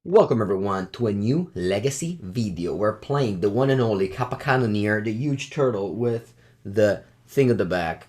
Welcome everyone to a new Legacy video. We're playing the one and only Kappa Cannoneer, the huge turtle with the thing at the back.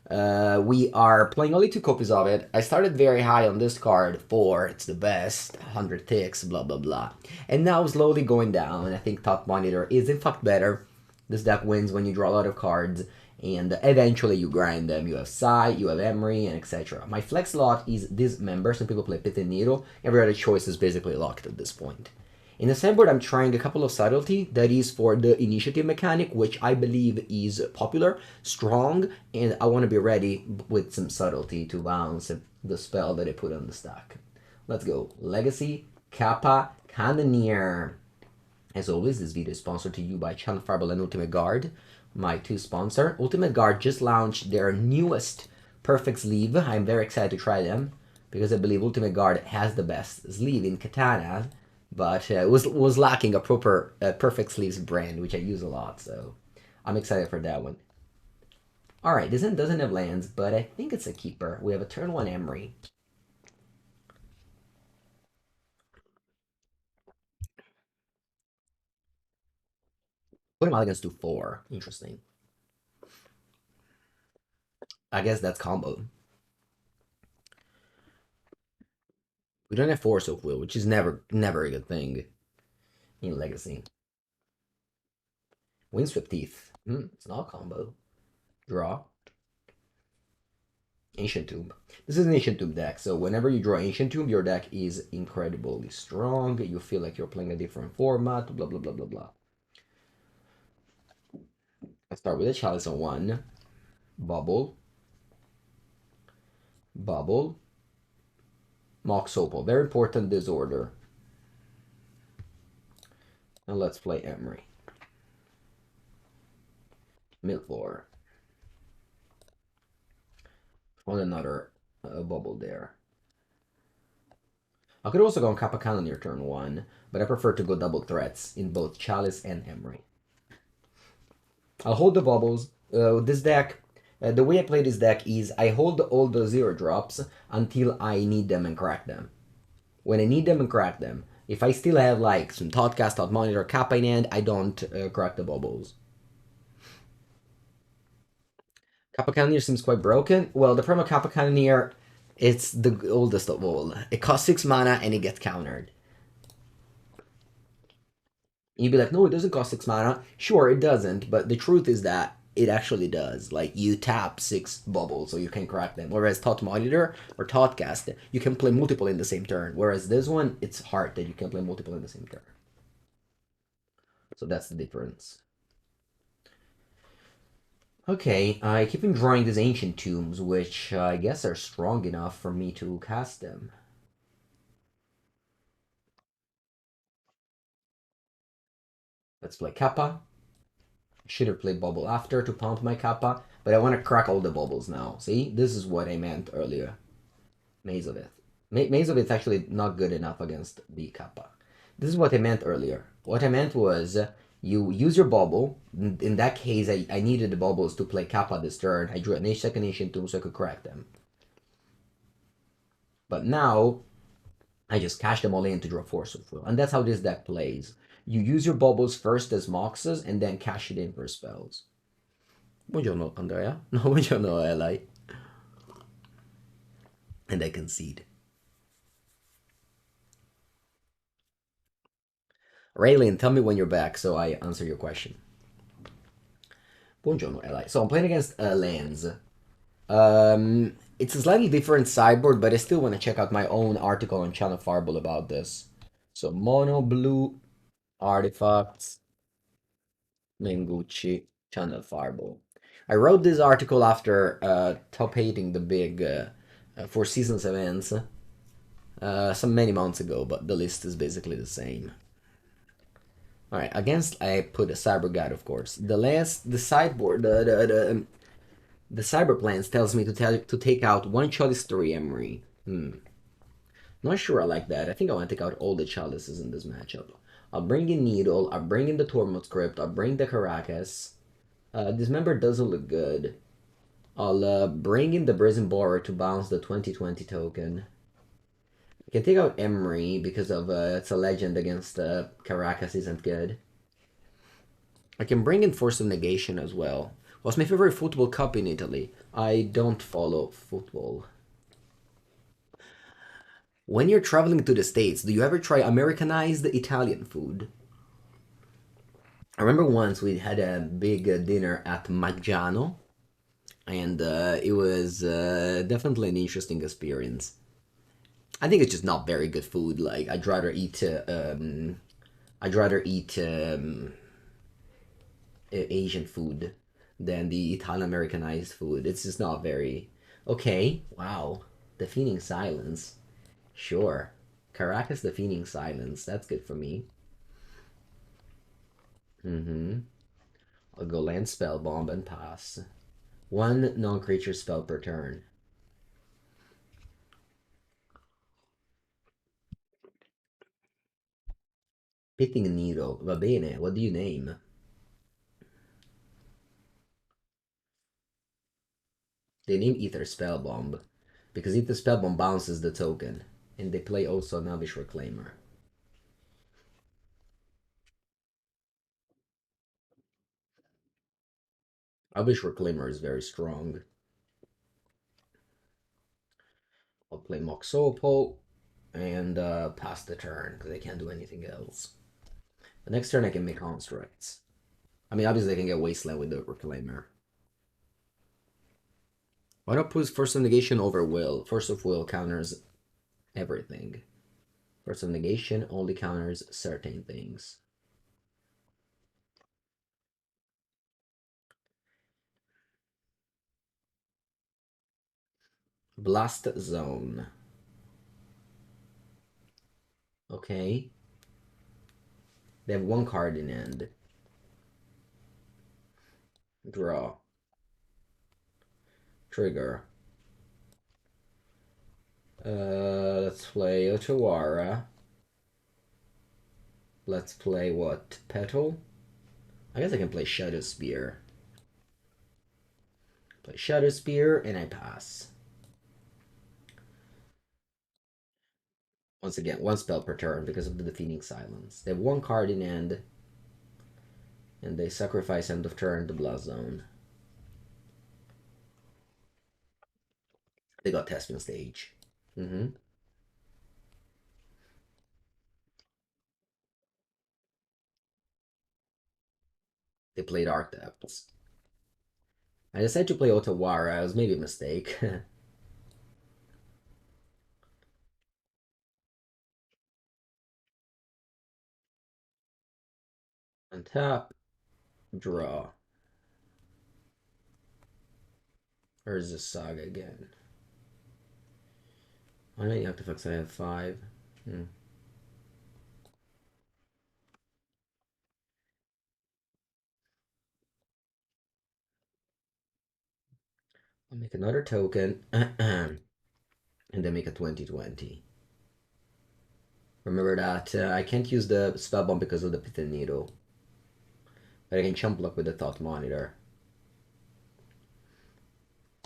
We are playing only 2 copies of it. I started very high on this card, 4, it's the best, 100 ticks, blah blah blah. And now slowly going down. I think Top Monitor is in fact better. This deck wins when you draw a lot of cards, and eventually you grind them. You have Sai, you have Emry, and etc. My flex slot is Dismember. Some people play Pithing Needle. Every other choice is basically locked at this point. In the sideboard, I'm trying a couple of Subtlety. That is for the initiative mechanic, which I believe is popular, strong, and I want to be ready with some Subtlety to bounce the spell that I put on the stack. Let's go. Legacy, Kappa Cannoneer. As always, this video is sponsored to you by Channel Fireball and Ultimate Guard, my two sponsors. Ultimate Guard just launched their newest Perfect Sleeve. I'm very excited to try them because I believe Ultimate Guard has the best sleeve in Katana, but was lacking a proper Perfect Sleeves brand, which I use a lot, so I'm excited for that one. Alright, this one doesn't have lands, but I think it's a keeper. We have a turn 1 Emry. What am I against do 4? Interesting. I guess that's combo. We don't have Force of Will, which is never a good thing in Legacy. Windswept Teeth. It's not a combo. Draw. Ancient Tomb. This is an Ancient Tomb deck, so whenever you draw Ancient Tomb, your deck is incredibly strong. You feel like you're playing a different format, blah, blah, blah, blah, blah. I start with a Chalice on 1. Bauble. Bauble. Mox Opal. Very important disorder. And let's play Emry. Midfloor. On another Bauble there. I could also go on Kappa Cannoneer turn 1, but I prefer to go double threats in both Chalice and Emry. I'll hold the bubbles. This deck, the way I play this deck is I hold all the 0 drops until I need them and crack them. When I need them and crack them, if I still have like some Thoughtcast, Thought Monitor, Kappa in hand, I don't crack the bubbles. Kappa Cannoneer seems quite broken. Well, the problem with Kappa Cannoneer, it's the oldest of all. It costs 6 mana and it gets countered. You'd be like, no, it doesn't cost 6 mana. Sure, it doesn't, but the truth is that it actually does. Like, you tap 6 bubbles so you can crack them. Whereas Thought Monitor or Thoughtcast, you can play multiple in the same turn. Whereas this one, it's hard that you can play multiple in the same turn. So that's the difference. Okay, I keep on drawing these Ancient Tombs, which I guess are strong enough for me to cast them. Let's play Kappa. Should have played Bauble after to pound my Kappa, but I want to crack all the bubbles now. See, this is what I meant earlier. Maze of It. Maze of It's actually not good enough against the Kappa. This is what I meant earlier. What I meant was you use your bubble. In that case, I needed the bubbles to play Kappa this turn. I drew an second Ancient Tomb so I could crack them. But now, I just cash them all in to draw Force of Will. And that's how this deck plays. You use your bubbles first as Moxes and then cash it in for spells. Buongiorno, Andrea. No, buongiorno, Eli. And I concede. Raylin, tell me when you're back so I answer your question. Buongiorno, Eli. So I'm playing against lands. It's a slightly different sideboard, but I still want to check out my own article on Channel Fireball about this. So mono blue artifacts, Mengucci, Channel Fireball. I wrote this article after top hating the big 4Seasons events some many months ago, but the list is basically the same. Alright, against I put a Cyber Guide, of course. The sideboard, the Cyber Plans tells me to take out 1 Chalice 3 Emry. Not sure I like that. I think I want to take out all the Chalices in this matchup. I'll bring in Needle, I'll bring in the Tormod Crypt, I'll bring the Karakas. Dismember doesn't look good. I'll bring in the Brazen Borrower to bounce the 2020 token. I can take out Emry because of it's a legend against Karakas isn't good. I can bring in Force of Negation as well. What's my favorite football cup in Italy? I don't follow football. When you're traveling to the States, do you ever try Americanized Italian food? I remember once we had a big dinner at Maggiano, and it was definitely an interesting experience. I think it's just not very good food. Like I'd rather eat Asian food than the Italian Americanized food. It's just not very okay. Wow, defeating silence. Sure, Caracas defeating silence. That's good for me. Mm-hmm. I'll go land spellbomb and pass. One non-creature spell per turn. Pithing Needle. Va bene. What do you name? They name Aether Spellbomb because Aether Spellbomb bounces the token, and they play also Novice Reclaimer. Novice Reclaimer is very strong. I'll play Mox Opal and pass the turn because I can't do anything else. The next turn I can make constructs. I mean, obviously I can get Wasteland with the Reclaimer. Why not put Force of Negation over Will? Force of Will counters everything. Force of Negation only counters certain things. Blast Zone. Okay. They have one card in hand. Draw. Trigger. Let's play Otawara. Let's play what? Petal? I guess I can play Shadowspear. Play Shadowspear and I pass. Once again, one spell per turn because of the defeating silence. They have one card in hand. And they sacrifice end of turn to Blast Zone. They got Thespian Stage. Mm-hmm. They played Arc Depths. I decided to play Otawara. It was maybe a mistake. Untap. Draw. Or is this Saga again? How many artifacts I have? 5. I'll make another token. And then make a 2020. Remember that I can't use the Spellbomb because of the Pithing Needle. But I can chump block with the Thought Monitor.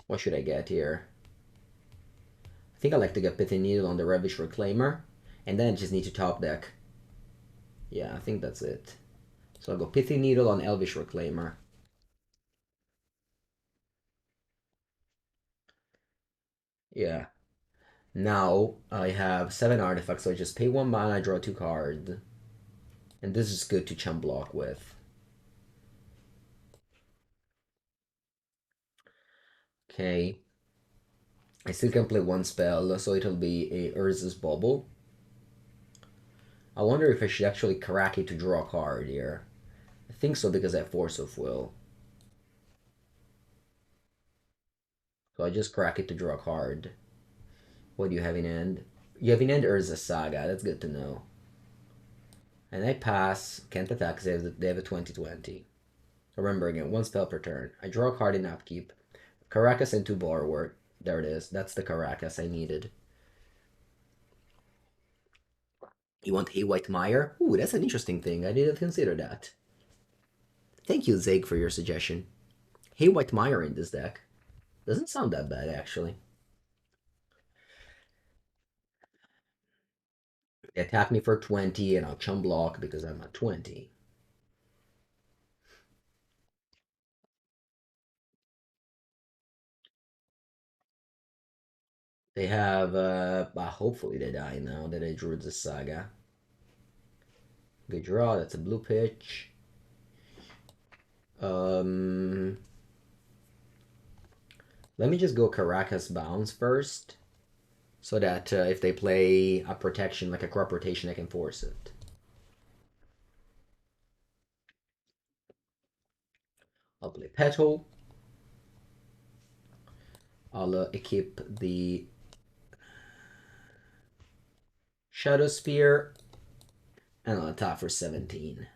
What should I get here? I think I like to get Pithing Needle on the Ravish Reclaimer. And then I just need to top deck. Yeah, I think that's it. So I'll go Pithing Needle on Elvish Reclaimer. Yeah. Now I have 7 artifacts, so I just pay 1 mana, I draw 2 cards. And this is good to chump block with. Okay. I still can play 1 spell, so it'll be a Urza's Bauble. I wonder if I should actually crack it to draw a card here. I think so because I have Force of Will. So I just crack it to draw a card. What do you have in hand? You have in hand Urza Saga, that's good to know. And I pass, can't attack because they have a 2020. Remember again, 1 spell per turn. I draw a card in upkeep. Karakas and 2 Borrower. There it is. That's the Karakas I needed. You want Haywhite Mire? Ooh, that's an interesting thing. I didn't consider that. Thank you, Zeg, for your suggestion. Haywhite Mire in this deck. Doesn't sound that bad, actually. They attack me for 20 and I'll chum block because I'm at 20. They have, hopefully they die now that I drew the Saga. Good draw, that's a blue pitch. Let me just go Karakas bounce first, so that if they play a protection, like a crop rotation, I can force it. I'll play Petal. I'll equip the Shadowspear, and I'll attack for 17.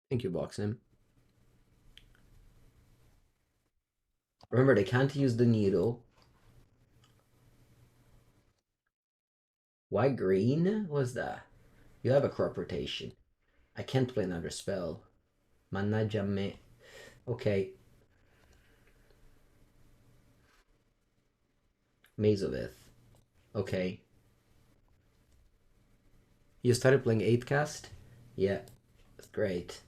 Thank you, Boxim. Remember, they can't use the needle. Why green? What's that? You have a crop rotation. I can't play another spell. Mannaggia me. Okay. Mazovith. Okay. You started playing 8-cast? Yeah. That's great.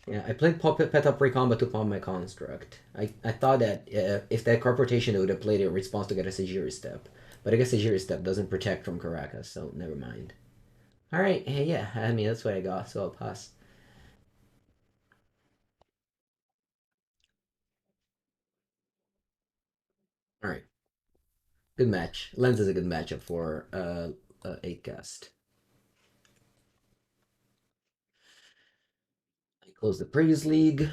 Yeah, I played Pet Up Recombat to pump my construct. I thought that if that crop rotation, it would have played a response to get a Sajiri Step. But I guess Sajiri Step doesn't protect from Karakas, so never mind. Alright, hey, yeah, I mean, that's what I got, so I'll pass. Alright. Good match. Lens is a good matchup for 8-cast. I close the Praise League.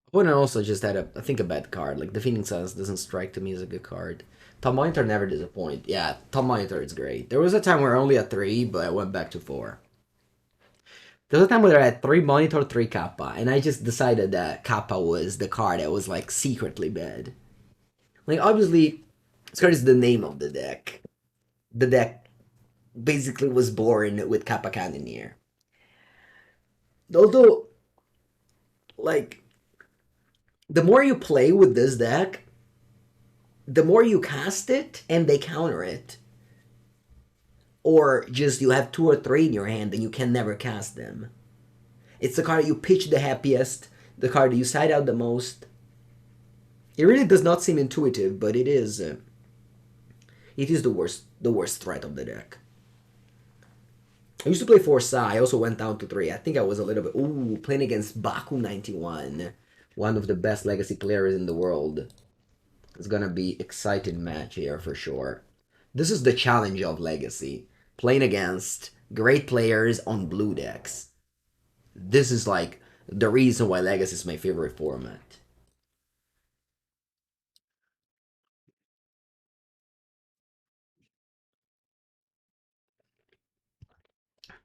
Opponent also just had I think a bad card. Like, Defeating Suns doesn't strike to me as a good card. Top Monitor never disappoint. Yeah, Top Monitor is great. There was a time where I only had 3, but I went back to 4. There was a time where I had 3 Monitor, 3 Kappa, and I just decided that Kappa was the card that was, like, secretly bad. Like, obviously, this card is the name of the deck. The deck basically was born with Kappa Cannoneer. Although, like, the more you play with this deck, the more you cast it and they counter it. Or just you have 2 or 3 in your hand and you can never cast them. It's the card you pitch the happiest, the card that you side out the most. It really does not seem intuitive, but it is. It is the worst threat of the deck. I used to play 4 I also went down to 3. I think I was a little bit. Ooh, playing against Baku91, one of the best legacy players in the world. It's gonna be exciting match here for sure. This is the challenge of legacy, playing against great players on blue decks. This is like the reason why legacy is my favorite format.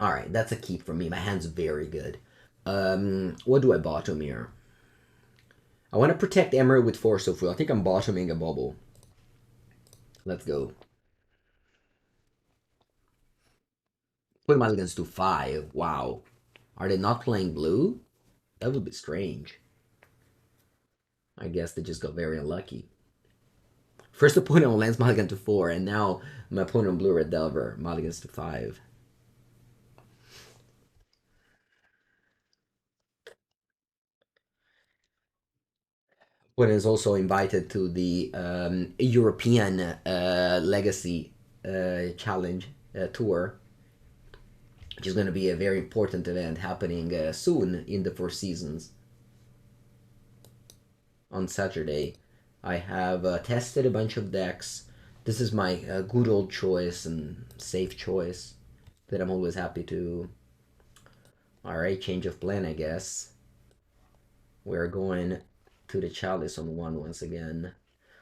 All right, that's a keep for me. My hand's very good. What do I bottom here? I want to protect Emry with Force of Will. I think I'm bottoming a Bauble. Let's go. Put Mulligans to 5. Wow. Are they not playing blue? That would be strange. I guess they just got very unlucky. First opponent on lands Mulligan to 4, and now my opponent on Blue Red Delver Mulligans to 5. Opponent is also invited to the European Legacy Challenge Tour, which is going to be a very important event happening soon in the 4 Seasons. On Saturday, I have tested a bunch of decks. This is my good old choice and safe choice that I'm always happy to. Alright, change of plan, I guess. We're going to the Chalice on 1 once again.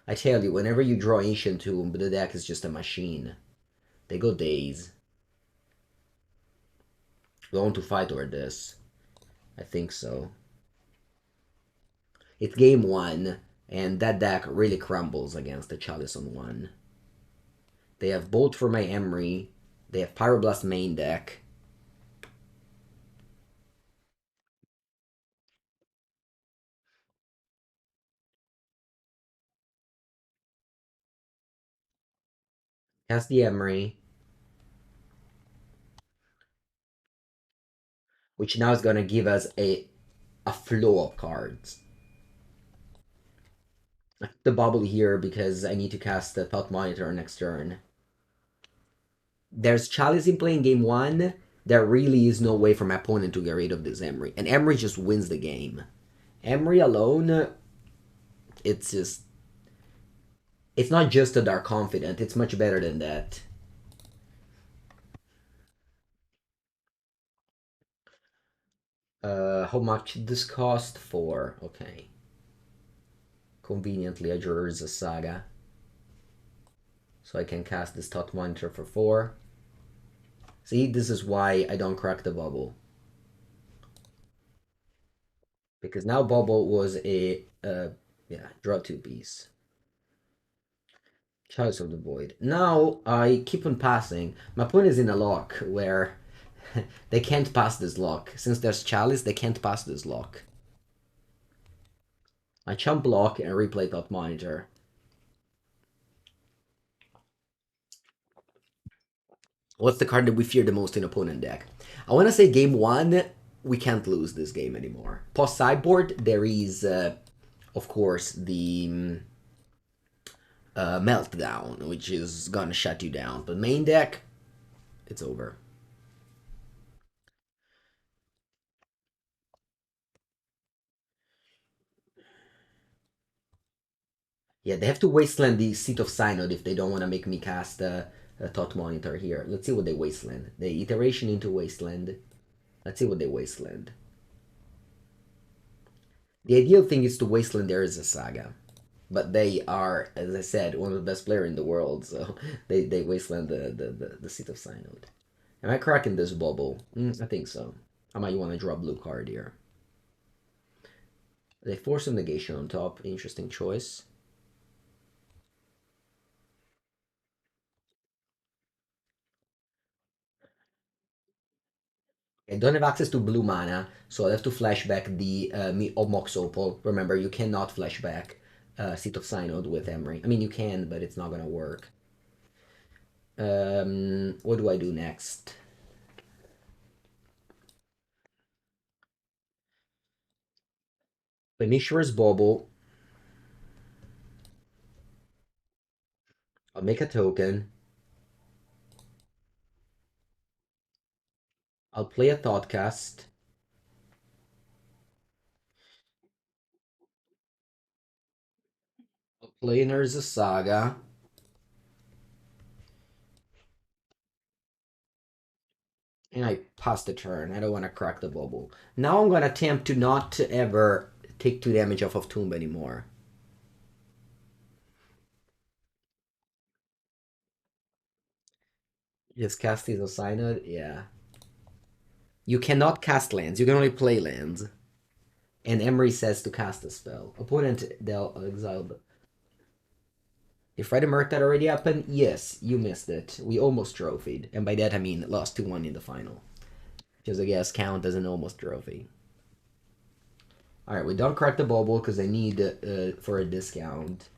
I tell you, whenever you draw Ancient Tomb, the deck is just a machine. They go days. Going to fight over this. I think so. It's game 1, and that deck really crumbles against the Chalice on 1. They have Bolt for my Emry. They have Pyroblast main deck. Cast the Emry, which now is going to give us a flow of cards. I put the Bauble here because I need to cast the Thought Monitor next turn. There's Chalice in play in game 1. There really is no way for my opponent to get rid of this Emry. And Emry just wins the game. Emry alone, it's just... It's not just a Dark Confident, it's much better than that. How much did this cost? 4. Okay. Conveniently, I drew Urza Saga. So I can cast this Thought Monitor for 4. See, this is why I don't crack the Bauble. Because now Bauble was a, yeah, draw 2 piece. Chalice of the Void. Now I keep on passing. My opponent is in a lock where they can't pass this lock. Since there's Chalice, they can't pass this lock. I chump block and replay Thought Monitor. What's the card that we fear the most in opponent deck? I want to say game 1, we can't lose this game anymore. Post sideboard, there is, of course, the Meltdown, which is gonna shut you down. But main deck, it's over. Yeah, they have to wasteland the Seat of Synod if they don't want to make me cast a Thought Monitor here. Let's see what they wasteland. The iteration into wasteland. Let's see what they wasteland. The ideal thing is to wasteland there is a Saga. But they are, as I said, one of the best players in the world, so they wasteland the Seat of Synod. Am I cracking this Bauble? I think so. I might want to draw a blue card here. They Force of Negation on top. Interesting choice. I don't have access to blue mana, so I have to flashback the Mox Opal. Remember, you cannot flashback Seat of Synod with Emry. I mean, you can, but it's not gonna work. What do I do next? The Mishra's Bauble. I'll make a token. I'll play a Thoughtcast. I'll play an Urza Saga. And I pass the turn. I don't want to crack the Bauble. Now I'm going to attempt to not ever take 2 damage off of Tomb anymore. Just cast these Synod? Yeah. You cannot cast lands. You can only play lands. And Emry says to cast a spell. Opponent, they'll exile. If Friday Murk already happened, yes, you missed it. We almost trophied. And by that I mean lost 2-1 in the final. Which I guess count as an almost trophy. Alright, we don't crack the Bauble because I need for a discount.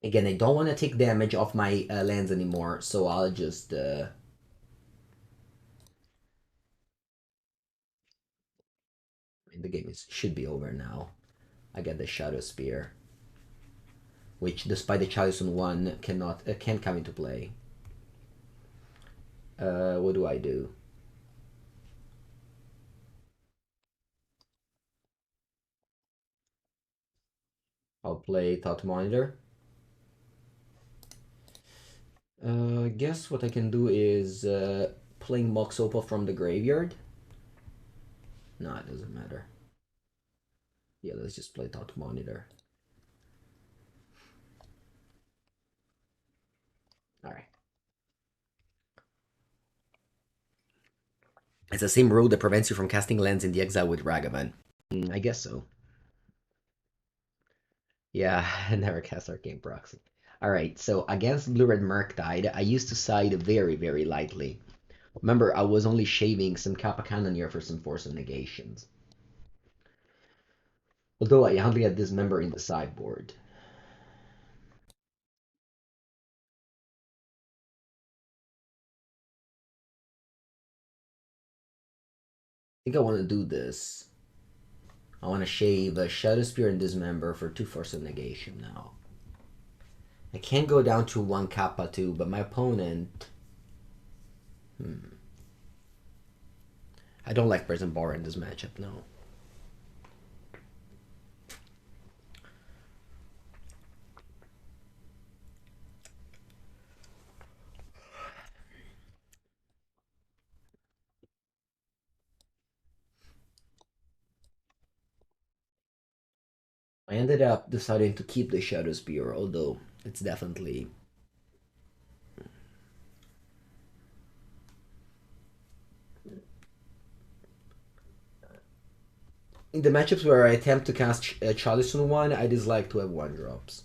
Again, I don't want to take damage off my lands anymore, so I'll just... the game should be over now. I get the Shadowspear, which, despite the Chalice on 1, can't come into play. What do I do? I'll play Thought Monitor. Guess what I can do is playing Mox Opal from the graveyard. No, it doesn't matter. Yeah, let's just play Thought Monitor. Alright. It's the same rule that prevents you from casting lands in the exile with Ragavan. I guess so. Yeah, I never cast Arcane Proxy. Alright, so against Blue-Red Murktide, I used to side very, very lightly. Remember, I was only shaving some Kappa Cannoneer for some Force of Negations. Although I only had Dismember in the sideboard. I think I want to do this. I want to shave a Shadowspear and Dismember for 2 Force of Negation now. I can't go down to 1 Kappa 2, but my opponent... I don't like Brazen Borrower in this matchup, no. I ended up deciding to keep the Shadowspear, although it's definitely... In the matchups where I attempt to cast Chalice on one, I dislike to have 1-drops.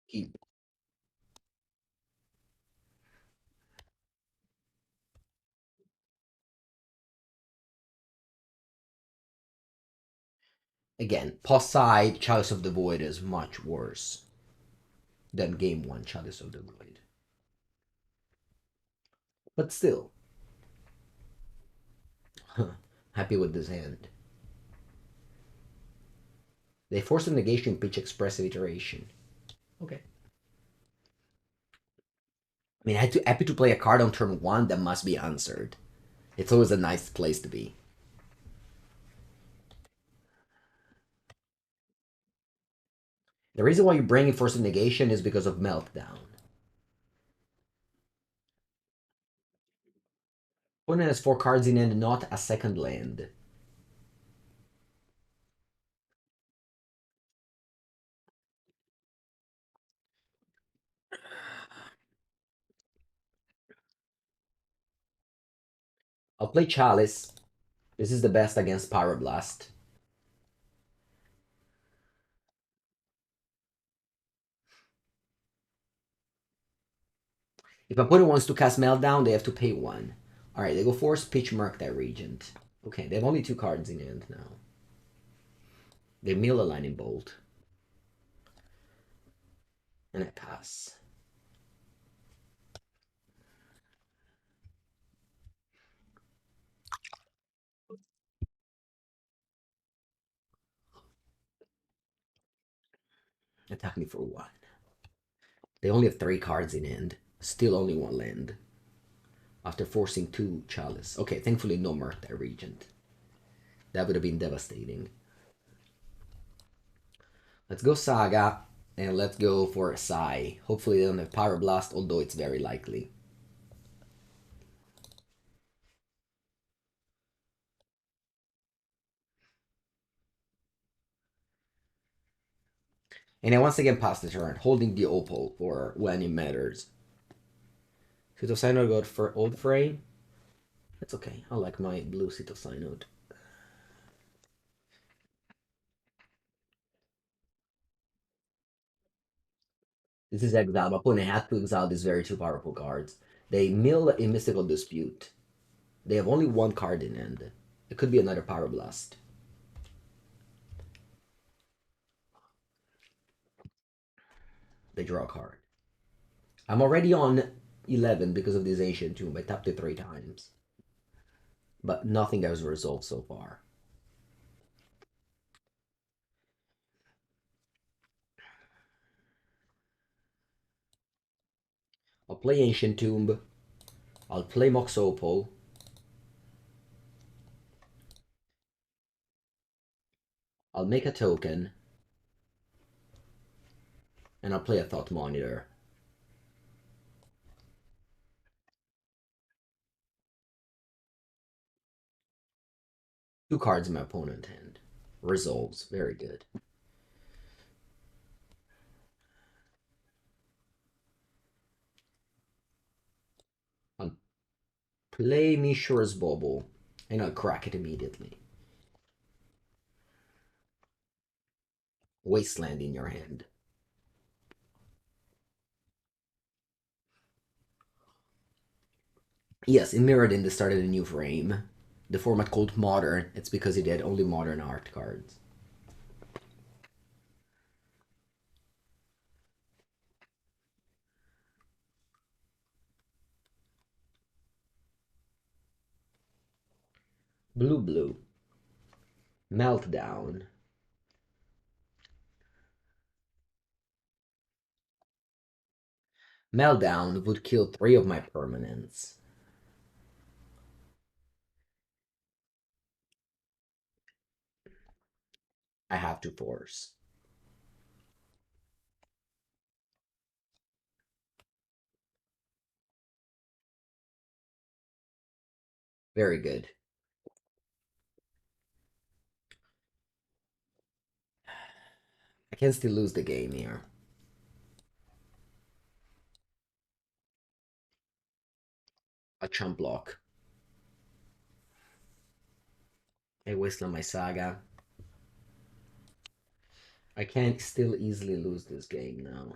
Keep. Again, pos side, Chalice of the Void is much worse than game 1 Chalice of the Void. But still, happy with this hand. They force a negation pitch expressive iteration. Okay. I mean, happy to play a card on turn 1 that must be answered. It's always a nice place to be. The reason why you bring in Force of Negation is because of Meltdown. Opponent has 4 cards in hand, not a second land. I'll play Chalice. This is the best against Pyroblast. If my opponent wants to cast Meltdown, they have to pay 1. Alright, they go Force, Pitch, Murktide Regent. Okay, they have only 2 cards in hand now. They mill a Lightning Bolt. And I pass. Attack me for 1. They only have 3 cards in hand. Still only 1 land. After forcing 2 Chalice. Okay, thankfully no Murktide Regent. That would have been devastating. Let's go Saga. And let's go for Sai. Hopefully they don't have Pyroblast, although it's very likely. And I once again pass the turn, holding the Opal for when it matters. Seat of Synod got for Old Frame. That's okay. I like my blue Seat of Synod. This is exile. My opponent had to exile these very 2 powerful cards. They mill a Mystical Dispute. They have only 1 card in hand. It could be another Pyroblast. They draw a card. I'm already on 11 because of this Ancient Tomb. I tapped it 3 times. But nothing has resolved so far. I'll play Ancient Tomb. I'll play Mox Opal. I'll make a token. And I'll play a Thought Monitor. 2 cards in my opponent's hand. Resolves. Very good. I'll play Mishra's Bauble, and I'll crack it immediately. Wasteland in your hand. Yes, in Mirrodin they started a new frame. The format called Modern. It's because it had only modern art cards. Blue. Meltdown. Meltdown would kill 3 of my permanents. I have to force. Very good. I can still lose the game here. A chump block. I wasted my Saga. I can still easily lose this game now.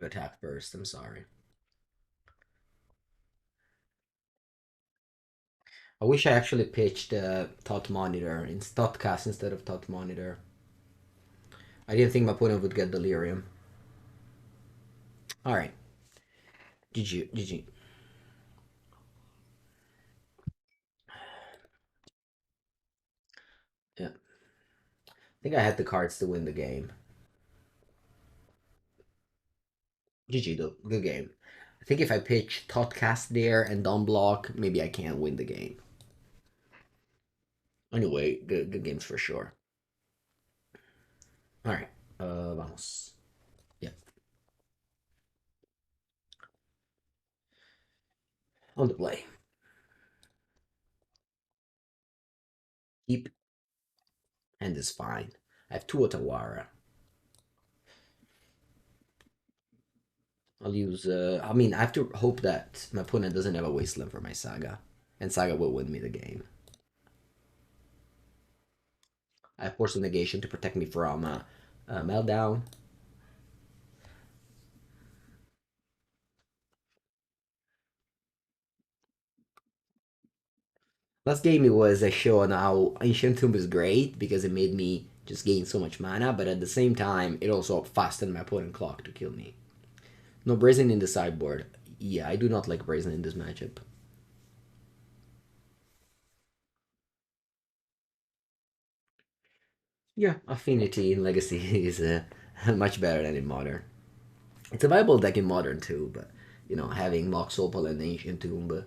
Attack first, I'm sorry. I wish I actually pitched Thought Monitor in Thoughtcast instead of Thought Monitor. I didn't think my opponent would get Delirium. Alright. GG. Yeah. I think I had the cards to win the game. GG though, good game. I think if I pitch Thoughtcast there and don't block, maybe I can win the game. Anyway, good games for sure. Alright, vamos. Yeah. On the play. Keep. And is fine. I have 2 Otawara. I'll use, I mean, I have to hope that my opponent doesn't have a Wasteland for my Saga. And Saga will win me the game. I have Force of Negation to protect me from Meltdown. Last game it was a show on how Ancient Tomb is great because it made me just gain so much mana, but at the same time, it also fastened my opponent clock to kill me. No Brazen in the sideboard. Yeah, I do not like Brazen in this matchup. Yeah, Affinity in Legacy is much better than in Modern. It's a viable deck in Modern too, but you know, having Mox Opal and Ancient Tomb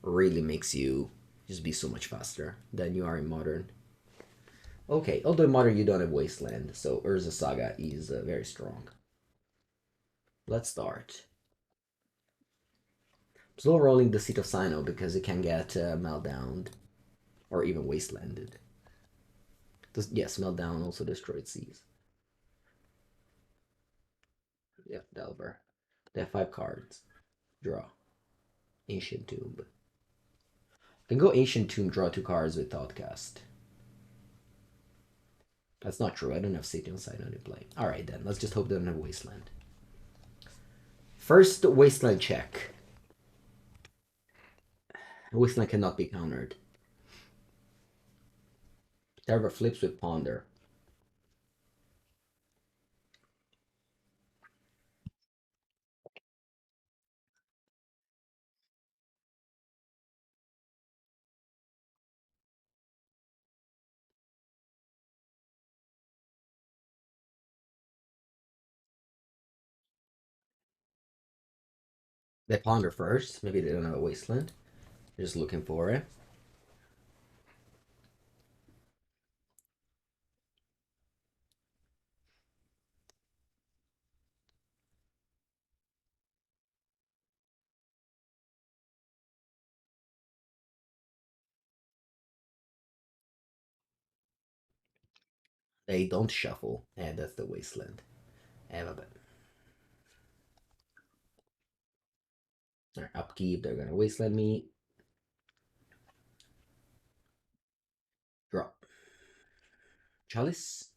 really makes you just be so much faster than you are in Modern. Okay, although in Modern you don't have Wasteland, so Urza Saga is very strong. Let's start. Slow rolling the Seat of Synod because it can get meltdowned or even wastelanded. Yes, meltdown also destroyed seas. Yeah, Delver. They have 5 cards. Draw. Ancient Tomb. Can go Ancient Tomb, draw 2 cards with Thoughtcast. That's not true. I don't have City on Synod in play. Alright then, let's just hope they don't have Wasteland. First Wasteland check. Wasteland cannot be countered. Delver flips with Ponder. They Ponder first. Maybe they don't have a Wasteland. They're just looking for it. They don't shuffle. And that's the Wasteland. Have a bit. Alright, upkeep. They're gonna Wasteland me. Draw. Chalice.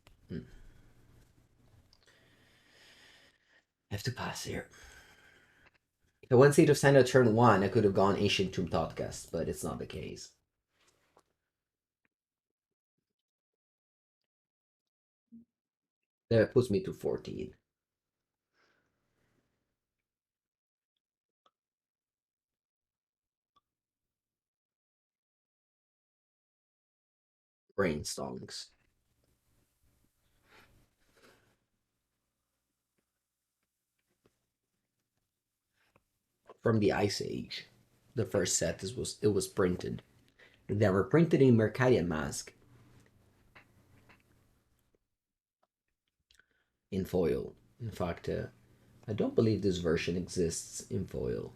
Have to pass here. If I went Seed of Synod turn 1, I could have gone Ancient Tomb Thoughtcast, but it's not the case. That puts me to 14. Brainstorms. From the Ice Age. The first set it was printed. They were printed in Mercadian Mask. In foil. In fact, I don't believe this version exists in foil.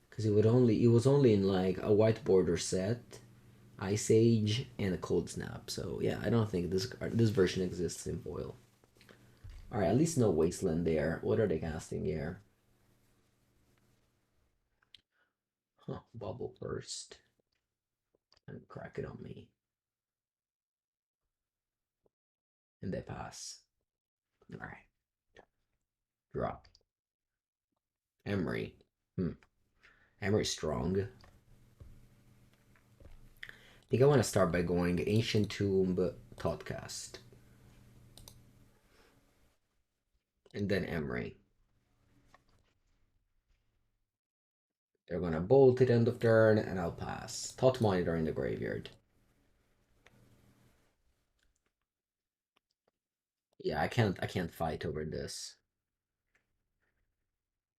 Because it was only in like a white border set, Ice Age, and a Cold Snap. So yeah, I don't think this version exists in foil. Alright, at least no Wasteland there. What are they casting here? Huh, Bauble first. And crack it on me. And they pass. Alright. Drop. Emry. Emry's strong. I think I want to start by going Ancient Tomb Thoughtcast. And then Emry. They're gonna bolt it end of turn, and I'll pass. Thought Monitor in the graveyard. Yeah, I can't fight over this.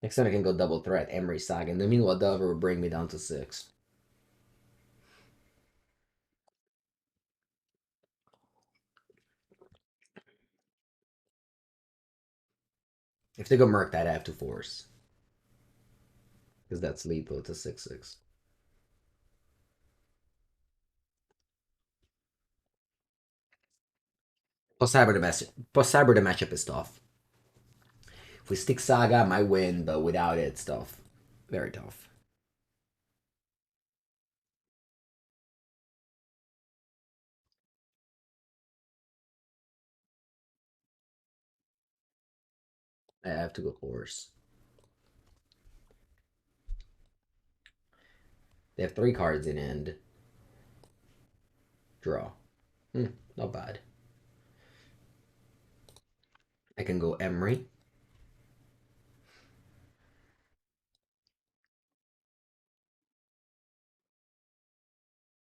Next time I can go double threat, Emry Saga, and then meanwhile Delver will bring me down to 6. If they go Merc that, I have to force. Because that's lethal to 6/6. Plus Cyber the matchup is tough. If we stick Saga, I might win, but without it, it's tough. Very tough. I have to go force. They have 3 cards in hand. Draw. Not bad. I can go Emry.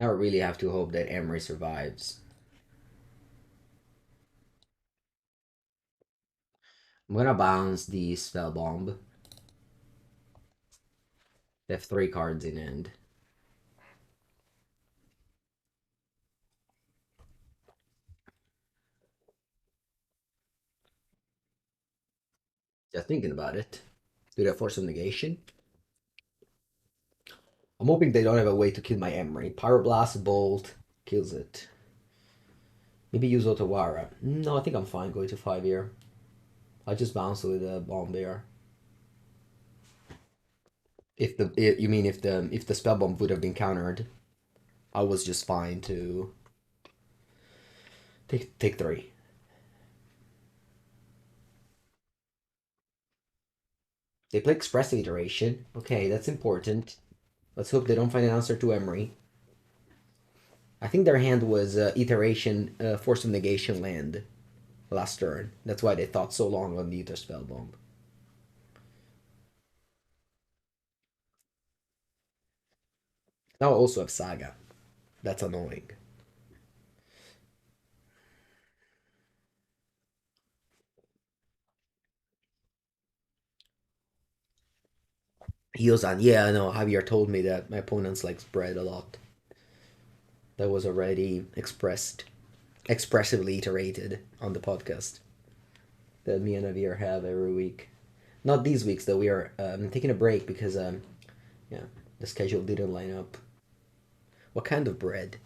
I really have to hope that Emry survives. I'm gonna bounce the Spellbomb. They have 3 cards in hand. Just thinking about it. Do they have Force of Negation? I'm hoping they don't have a way to kill my Emry. Pyroblast, Bolt, kills it. Maybe use Otawara. No, I think I'm fine going to 5 here. I just bounce with a bomb there. If the spell bomb would have been countered, I was just fine to take 3. They play Express Iteration. Okay, that's important. Let's hope they don't find an answer to Emry. I think their hand was Iteration, Force of Negation land last turn. That's why they thought so long on the Aether Spellbomb. Now I also have Saga. That's annoying. Heals on. Yeah, I know. Javier told me that my opponents like spread a lot. That was already expressively iterated on the podcast that me and Javier have every week. Not these weeks though. We are taking a break because yeah, the schedule didn't line up. What kind of bread?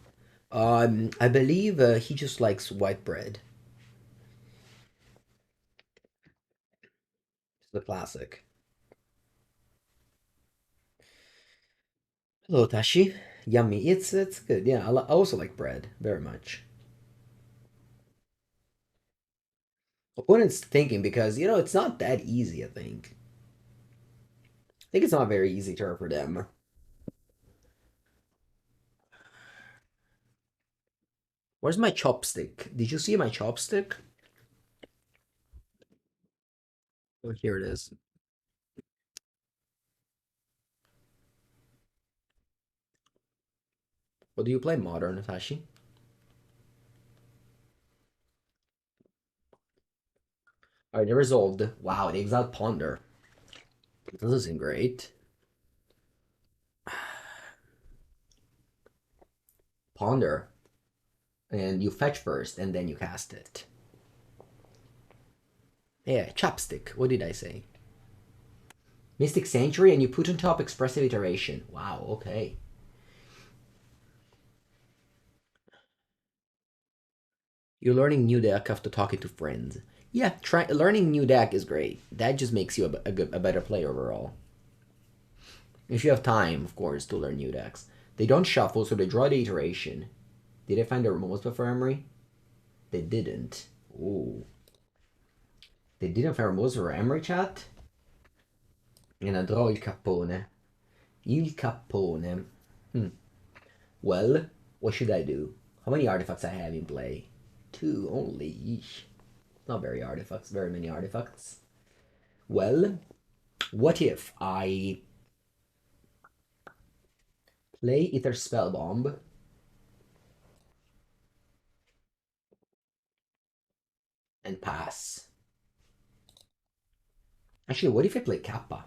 I believe he just likes white bread. It's the classic. Hello, Tashi. Yummy. It's good. Yeah, I also like bread very much. Opponent's thinking because it's not that easy. I think it's not a very easy turn for them. Where's my chopstick? Did you see my chopstick? Oh, here it is. What do you play, Modern, Tashi? All right, they resolved. Wow, they exiled Ponder. This isn't great. Ponder, and you fetch first, and then you cast it. Yeah, chopstick. What did I say? Mystic Sanctuary, and you put on top Expressive Iteration. Wow, okay. You're learning new deck after talking to friends. Yeah, learning new deck is great. That just makes you a better player overall. If you have time, of course, to learn new decks. They don't shuffle, so they draw the iteration. Did they find the removals before Emry? They didn't. Ooh. They didn't find removals for Emry, chat? And I draw il cappone. Il cappone. Hmm. Well, what should I do? How many artifacts I have in play? Two only. Yeesh. Not very many artifacts. Well, what if I play Aether Spellbomb and pass? Actually, what if I play Kappa?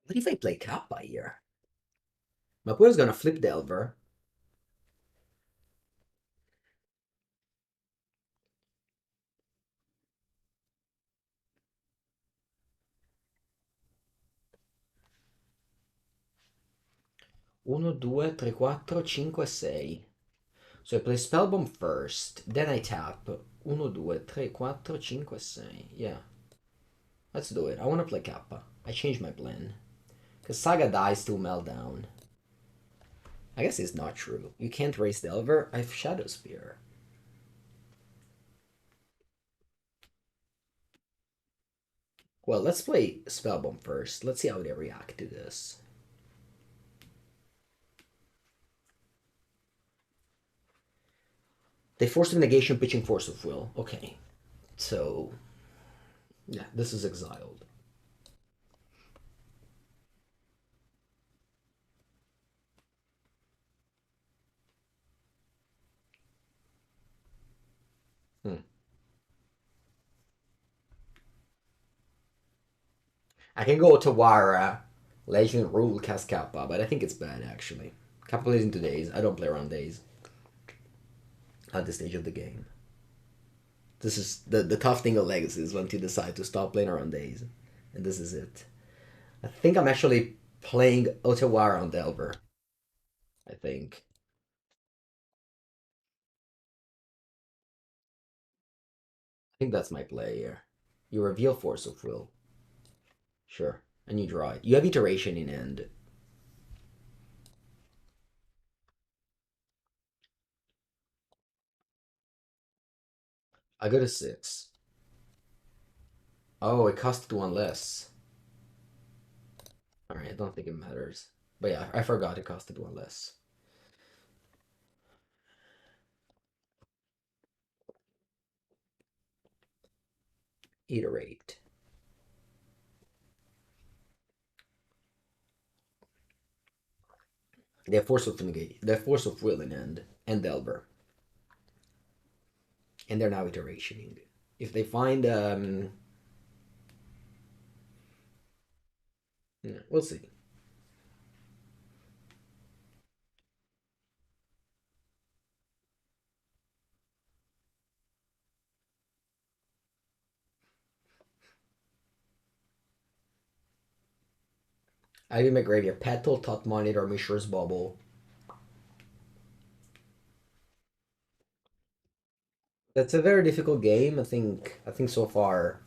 What if I play Kappa here? My opponent's gonna flip Delver. Uno, due, tre, quattro, cinque, sei. So I play Spellbomb first, then I tap. Uno, due, tre, quattro, cinque, sei. Yeah. Let's do it. I want to play Kappa. I changed my plan. Because Saga dies to Meltdown. I guess it's not true. You can't raise Delver. I have Shadowspear. Well, let's play Spellbomb first. Let's see how they react to this. They Force of Negation, pitching Force of Will. Okay. So, yeah, this is exiled. I can go Otawara, Legend Rule, cast Kappa, but I think it's bad actually. Kappa plays into days. I don't play around days at this stage of the game. This is the tough thing of Legacy is when you decide to stop playing around days. And this is it. I think I'm actually playing Otawara on Delver. I think. I think that's my play here. You reveal Force of Will. Sure. And you draw it. You have iteration in end. I go to 6. Oh, it costed 1 less. Alright, I don't think it matters. But yeah, I forgot it costed 1 less. Iterate. They have Force of Negate. They have Force of Will in end. And Delver. And they're now iterationing. If they find yeah, we'll see. I do my graveyard. Petal, Top Monitor, Mishra's Bauble. That's a very difficult game. I think so far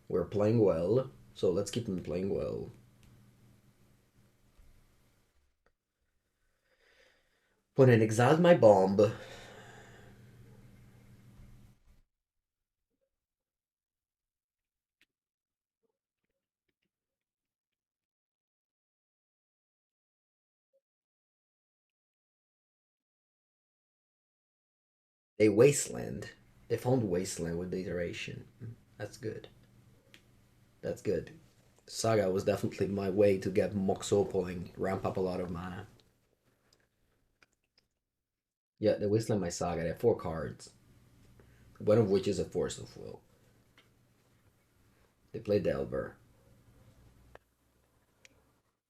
we're playing well. So let's keep them playing well. When I exiled my bomb, they wasteland. They found wasteland with the iteration. That's good. That's good. Saga was definitely my way to get Mox Opal and ramp up a lot of mana. Yeah, they wasteland my Saga. They have 4 cards, one of which is a Force of Will. They play Delver.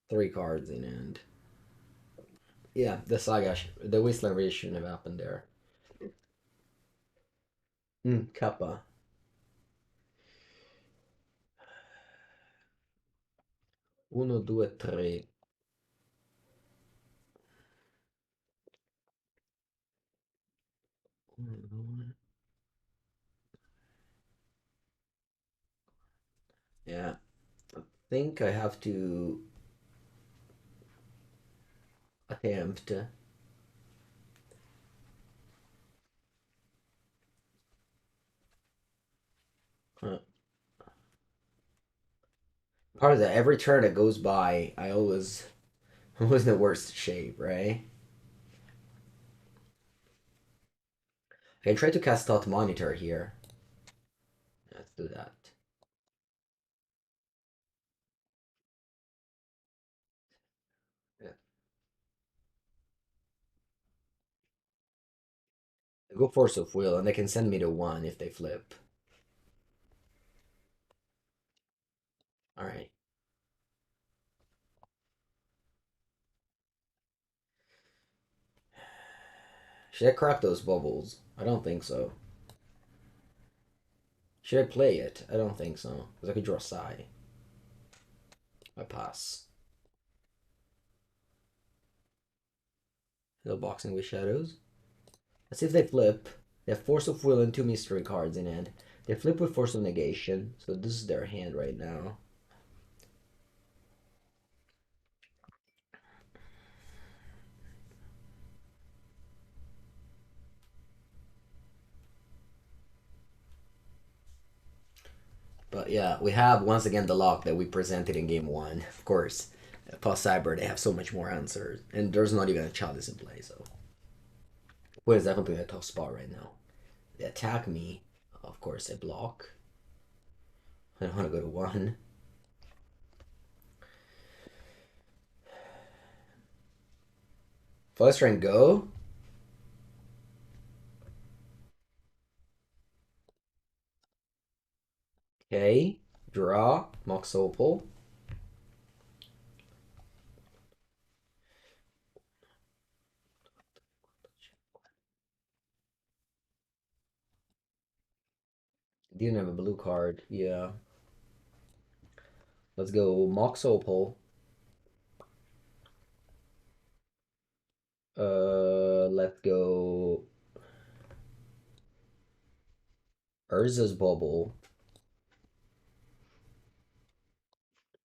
3 cards in hand. Yeah, the Saga, the wasteland really shouldn't have happened there. Kappa. 1, 2, 3. Yeah, I think I have to attempt. Uh, Part of that, every turn that goes by, I always was in the worst shape, right? I can try to cast Thought Monitor here. Let's do that. Yeah. Go Force of Will, and they can send me to 1 if they flip. Alright. Should I crack those bubbles? I don't think so. Should I play it? I don't think so. Because I could draw Psy. I pass. Little boxing with shadows. Let's see if they flip. They have Force of Will and 2 mystery cards in hand. They flip with Force of Negation, so this is their hand right now. But yeah, we have once again the lock that we presented in game 1. Of course, post Cyber, they have so much more answers. And there's not even a Chalice in play, so. Well, it's definitely a tough spot right now. They attack me. Of course, I block. I don't want to go to 1. First rank go. Okay. Draw. Mox Opal. Didn't have a blue card. Yeah. Let's go Mox Opal. Let's go Urza's Bubble.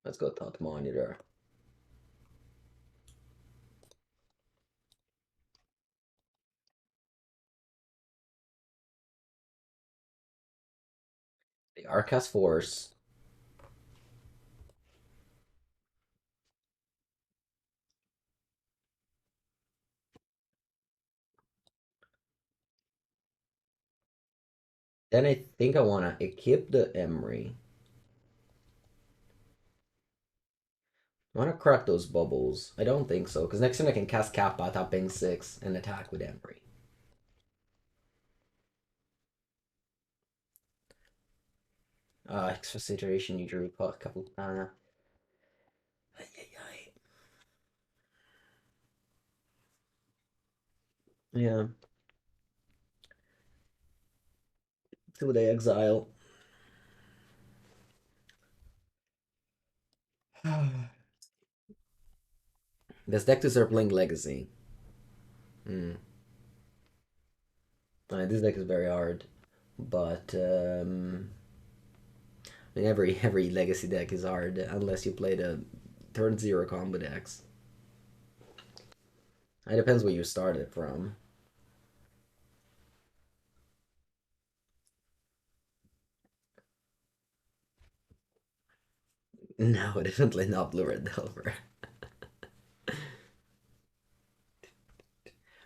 Let's go Thought Monitor. The Arcas Force. Then I think I want to equip the Emry. I want to crack those bubbles. I don't think so, because next turn I can cast Kappa, tapping 6, and attack with Emry. Extra situation, you drew a couple mana. Yeah. Till they exile. This deck to start playing Legacy. This deck is very hard, but I mean every Legacy deck is hard unless you play the turn zero combo decks. It depends where you started from. No, definitely not Blue Delver.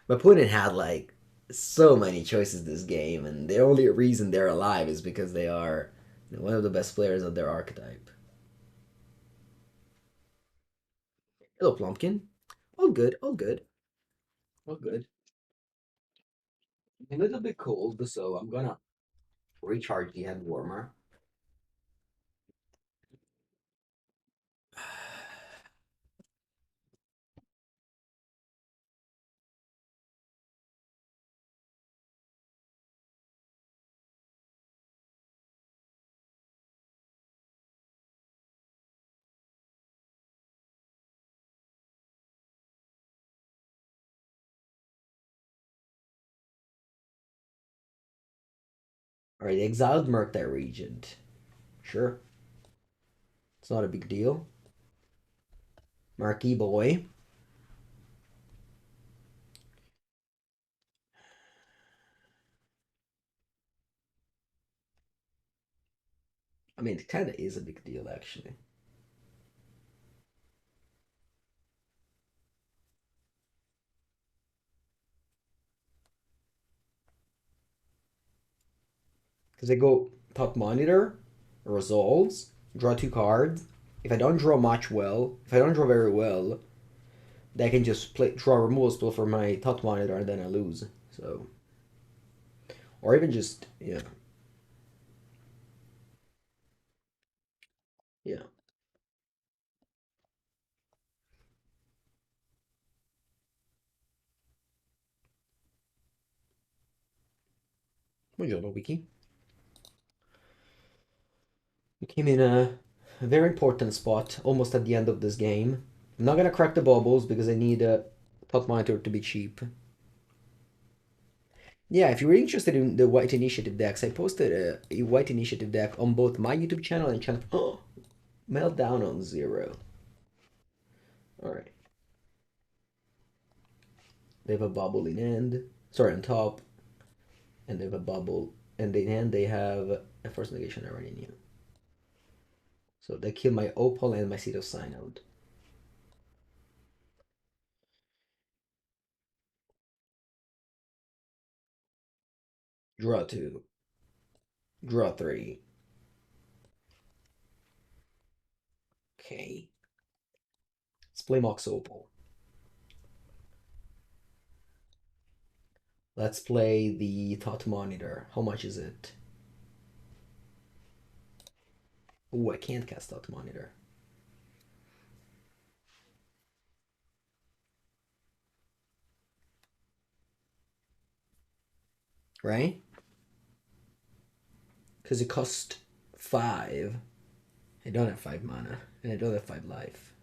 My opponent had like so many choices this game, and the only reason they're alive is because they are one of the best players of their archetype. Hello, Plumpkin. All good, all good, all good. A little bit cold, so I'm gonna recharge the head warmer. Alright, the exiled Murktide Regent. Sure, it's not a big deal. Marquee boy. I mean, it kind of is a big deal, actually. Because they go top monitor, resolves, draw two cards. If I don't draw much well, if I don't draw very well, then I can just play draw a removal spell for my top monitor and then I lose. So, or even just yeah, yeah. Buongiorno, Wiki. We came in a very important spot, almost at the end of this game. I'm not gonna crack the bubbles because I need a top monitor to be cheap. Yeah, if you're interested in the White Initiative decks, I posted a White Initiative deck on both my YouTube channel and channel. Oh, Meltdown on zero. All right. They have a bubble in end. Sorry, on top, and they have a bubble, and in hand they have a Force of Negation I already knew. So they kill my Opal and my Seed of Synod. Draw two. Draw three. Okay. Let's play Mox Opal. Let's play the Thought Monitor. How much is it? Oh, I can't cast Thought Monitor. Right? Because it cost 5. I don't have 5 mana, and I don't have 5 life.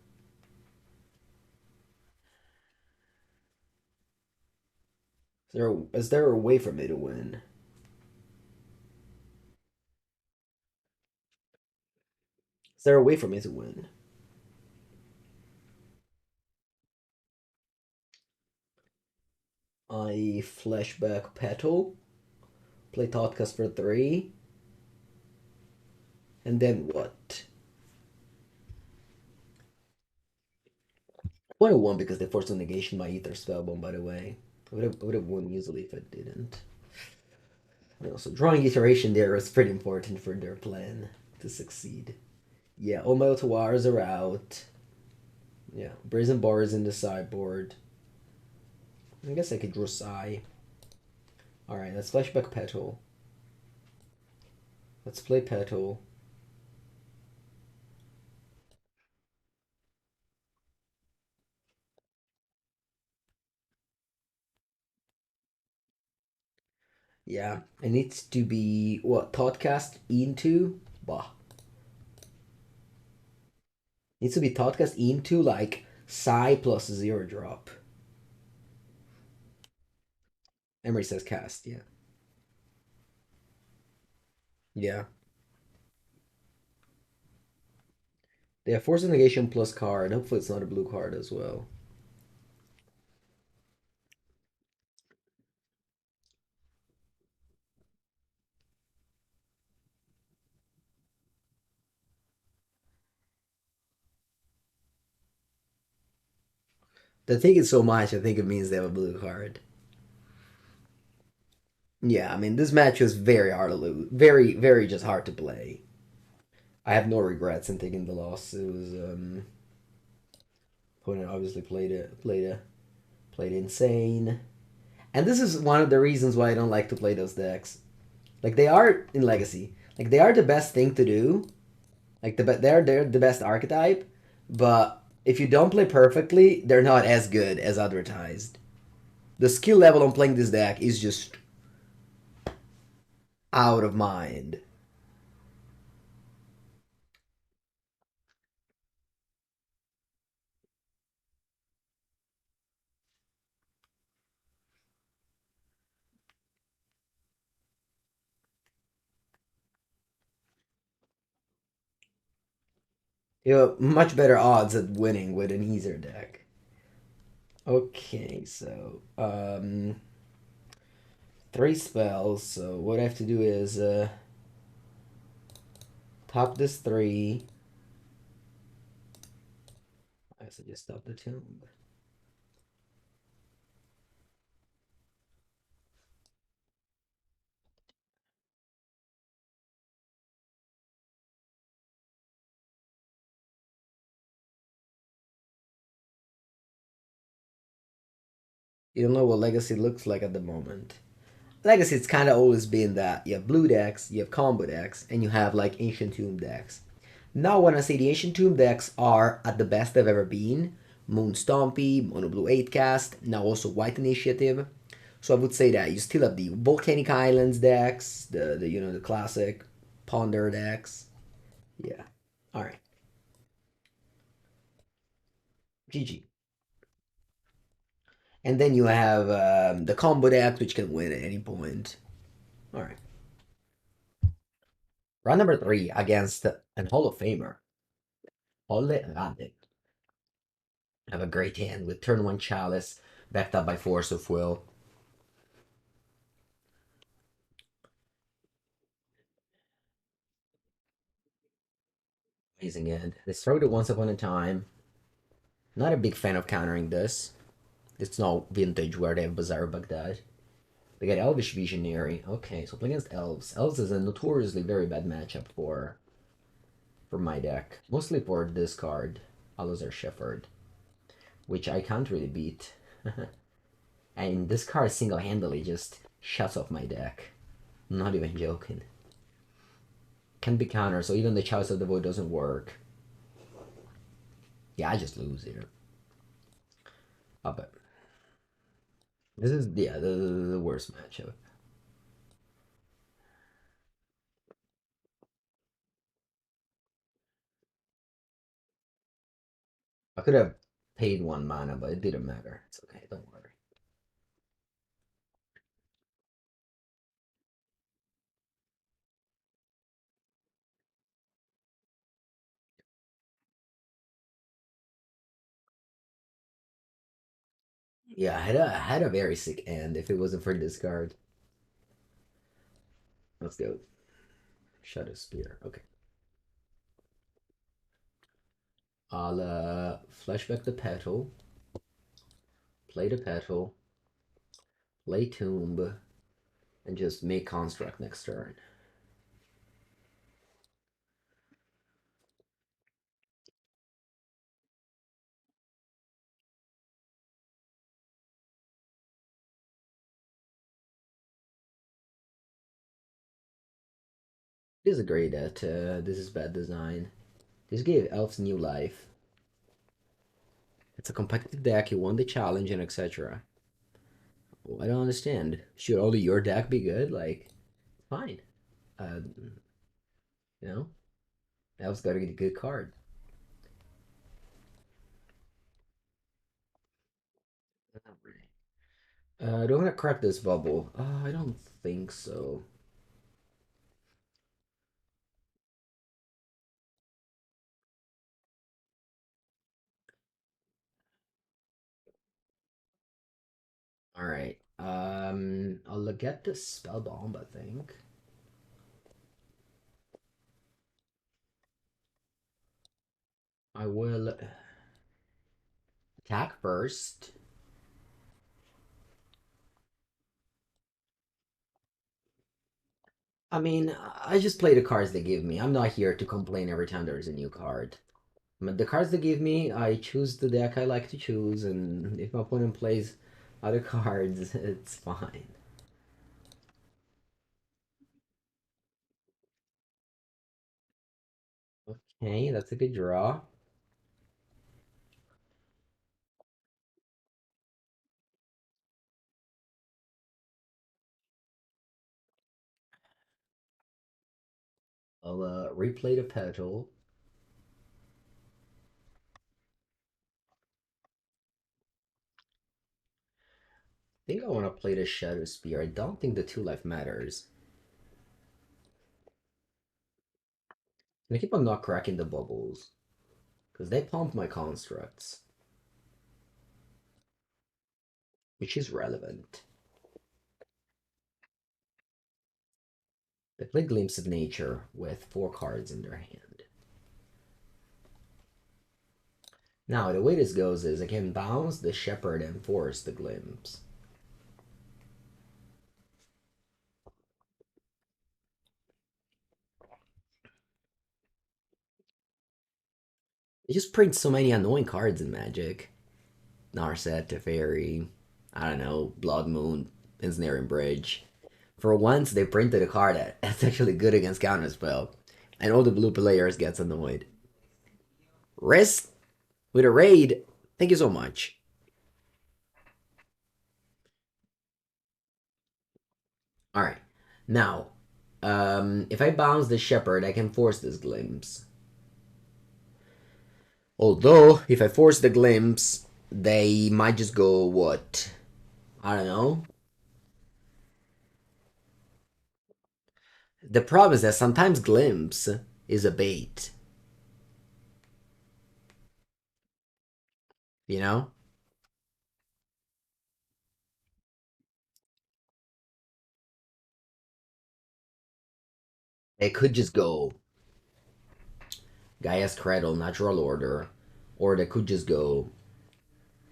Is there a way for me to win? Is there a way for me to win? I flashback Petal, play Thoughtcast for 3, and then what? I would have won because they forced a negation my Aether Spellbomb, by the way. I would have won easily if I didn't. And also, drawing iteration there is pretty important for their plan to succeed. Yeah, all my Otawaras are out. Yeah, Brazen Borrower is in the sideboard. I guess I could draw Sai. Alright, let's flashback Petal. Let's play Petal. Yeah, it needs to be what Thoughtcast into bah. Needs to be Thoughtcast into like Psi plus 0 drop. Emry says cast, yeah. Yeah. They have Force of Negation plus card. Hopefully it's not a blue card as well. They think it's so much, I think it means they have a blue card. Yeah, I mean, this match was very hard to lose. Very, very just hard to play. I have no regrets in taking the loss. It was, opponent obviously played insane. And this is one of the reasons why I don't like to play those decks. Like, they are in Legacy. Like, they are the best thing to do. Like, they're the best archetype. But if you don't play perfectly, they're not as good as advertised. The skill level on playing this deck is just out of mind. You have much better odds at winning with an easier deck. Okay, so 3 spells. So what I have to do is top this 3. I guess I just stop the tomb. You don't know what Legacy looks like at the moment. Legacy, it's kind of always been that you have blue decks, you have combo decks, and you have like Ancient Tomb decks. Now, when I say the Ancient Tomb decks are at the best they've ever been, Moon Stompy, Mono Blue 8 cast, now also White Initiative. So I would say that you still have the Volcanic Islands decks, the classic Ponder decks. Yeah. All right. GG. And then you have the combo deck, which can win at any point. All right. Round number 3 against an Hall of Famer. Olle Rade. Have a great hand with turn 1 Chalice, backed up by Force of Will. Amazing hand. They struggled it once upon a time. Not a big fan of countering this. It's no vintage where they have Bazaar Baghdad. They get Elvish Visionary. Okay, so play against Elves. Elves is a notoriously very bad matchup for my deck. Mostly for this card, Alazar Shepherd, which I can't really beat. And this card single-handedly just shuts off my deck. I'm not even joking. Can be countered, so even the Chalice of the Void doesn't work. Yeah, I just lose here. Oh, but this is, yeah, the worst matchup. I could have paid 1 mana, but it didn't matter. It's okay, don't worry. Yeah, I had a very sick end if it wasn't for this card. Let's go. Shadowspear. Okay. I'll flashback the petal, play the petal, play tomb, and just make construct next turn. Disagree that this is bad design. This gave elves new life. It's a competitive deck, you won the challenge and etc. Well, I don't understand. Should only your deck be good? Like, fine. Uh, you know, elves gotta get a good card. Do I want to crack this bubble? I don't think so. All right. I'll get the Spellbomb, I think. I will attack first. I mean, I just play the cards they give me. I'm not here to complain every time there's a new card. But the cards they give me, I choose the deck I like to choose, and if my opponent plays other cards, it's fine. Okay, that's a good draw. I'll replay the Petal. I think I want to play the Shadowspear. I don't think the 2 life matters. And I keep on not cracking the bubbles. Because they pump my constructs. Which is relevant. They play Glimpse of Nature with 4 cards in their hand. Now, the way this goes is I can bounce the Shepherd and force the Glimpse. They just print so many annoying cards in Magic. Narset, Teferi, I don't know, Blood Moon, Ensnaring Bridge. For once, they printed a card that's actually good against Counterspell. And all the blue players gets annoyed. Wrist with a raid. Thank you so much. Alright. Now, if I bounce the Shepherd, I can force this Glimpse. Although, if I force the Glimpse, they might just go, what? I don't know. The problem is that sometimes Glimpse is a bait. You know? They could just go Gaia's Cradle, Natural Order, or they could just go.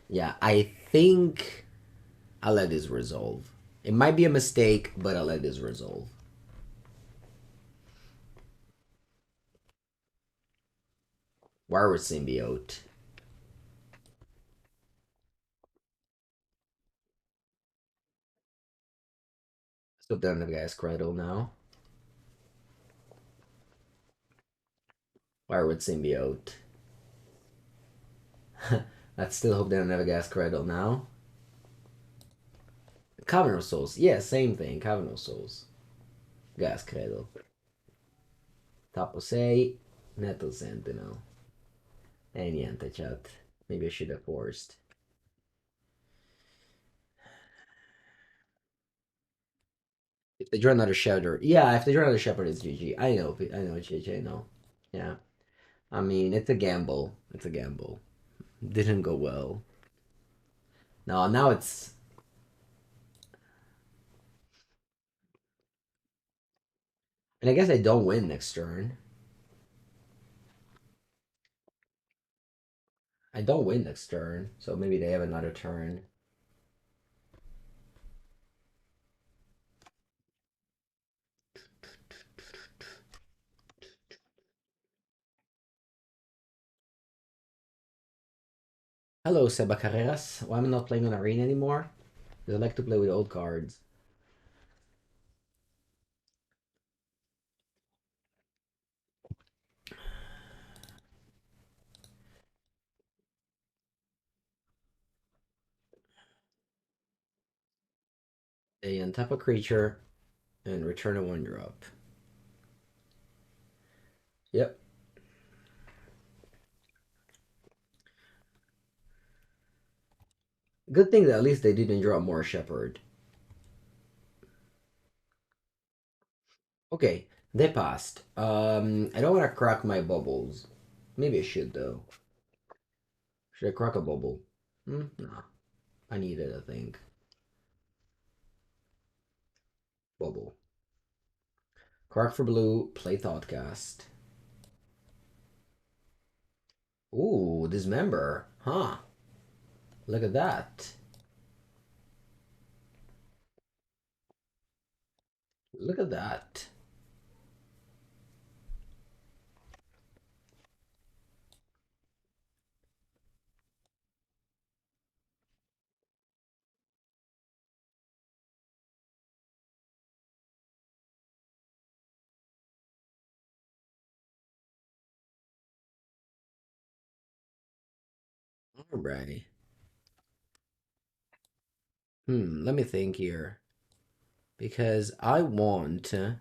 Yeah, I think I'll let this resolve. It might be a mistake, but I'll let this resolve. Wireless Symbiote. Still done the Gaia's Cradle now. Wireless Symbiote. I still hope they don't have a Gas Cradle now. Cavern of Souls. Yeah, same thing. Cavern of Souls. Gas Cradle. Tapo 6. Nettle Sentinel. E niente, chat. Maybe I should have forced. If they draw another Shepherd. Yeah, if they draw another Shepherd, it's GG. I know, GG, I know. Yeah. I mean, it's a gamble. It's a gamble. Didn't go well. No, now it's... And I guess I don't win next turn. I don't win next turn, so maybe they have another turn. Hello, Seba Carreras. Why am I not playing on Arena anymore? Because I like to play with old cards. They untap a creature and return a 1-drop. Yep. Good thing that at least they didn't draw more Shepherd. Okay, they passed. I don't want to crack my bubbles. Maybe I should though. Should I crack a bubble? No. I need it, I think. Bubble. Crack for blue, play Thoughtcast. Ooh, Dismember. Huh. Look at that. Look at that. Alright. Let me think here. Because I want to...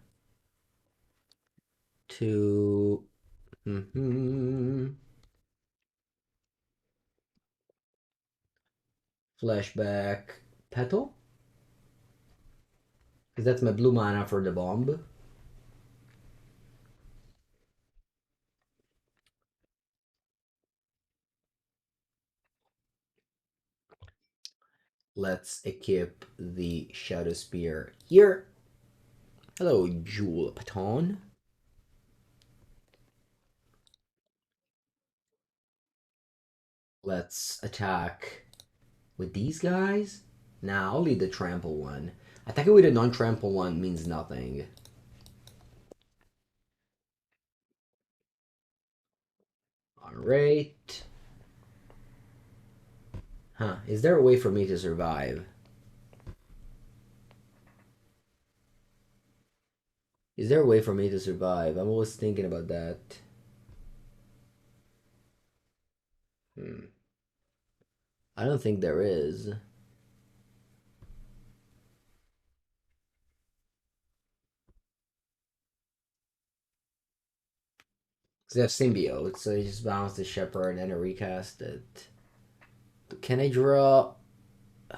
Flashback Petal? Because that's my blue mana for the bomb. Let's equip the Shadowspear here. Hello, Jewel Paton. Let's attack with these guys. Now I'll lead the trample one. Attacking with a non-trample one means nothing. Alright. Huh, is there a way for me to survive? Is there a way for me to survive? I'm always thinking about that. I don't think there is. Because I have symbiote, so you just bounce the shepherd and I recast it. Can I draw? I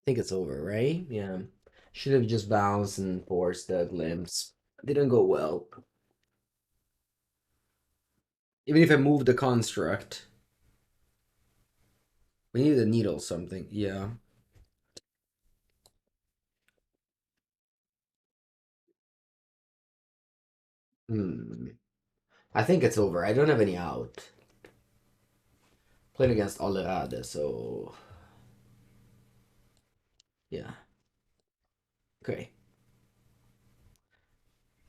think it's over, right? Yeah. Should have just bounced and forced the glimpse. Didn't go well. Even if I move the construct. We need a needle something. Yeah. Hmm. I think it's over. I don't have any out. Played against Otawara, so yeah. Okay.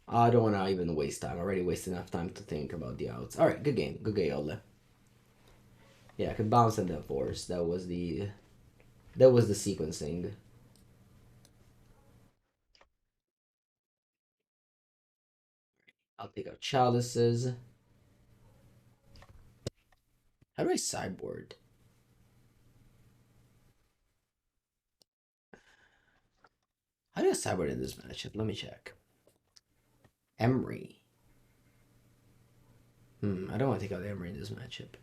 I don't want to even waste time. I already wasted enough time to think about the outs. All right, good game. Good game, Ole. Yeah, I could bounce and then force. That was the sequencing. I'll take out chalices. How do I sideboard? How do I sideboard in this matchup? Let me check. Emry. I don't want to take out Emry in this matchup.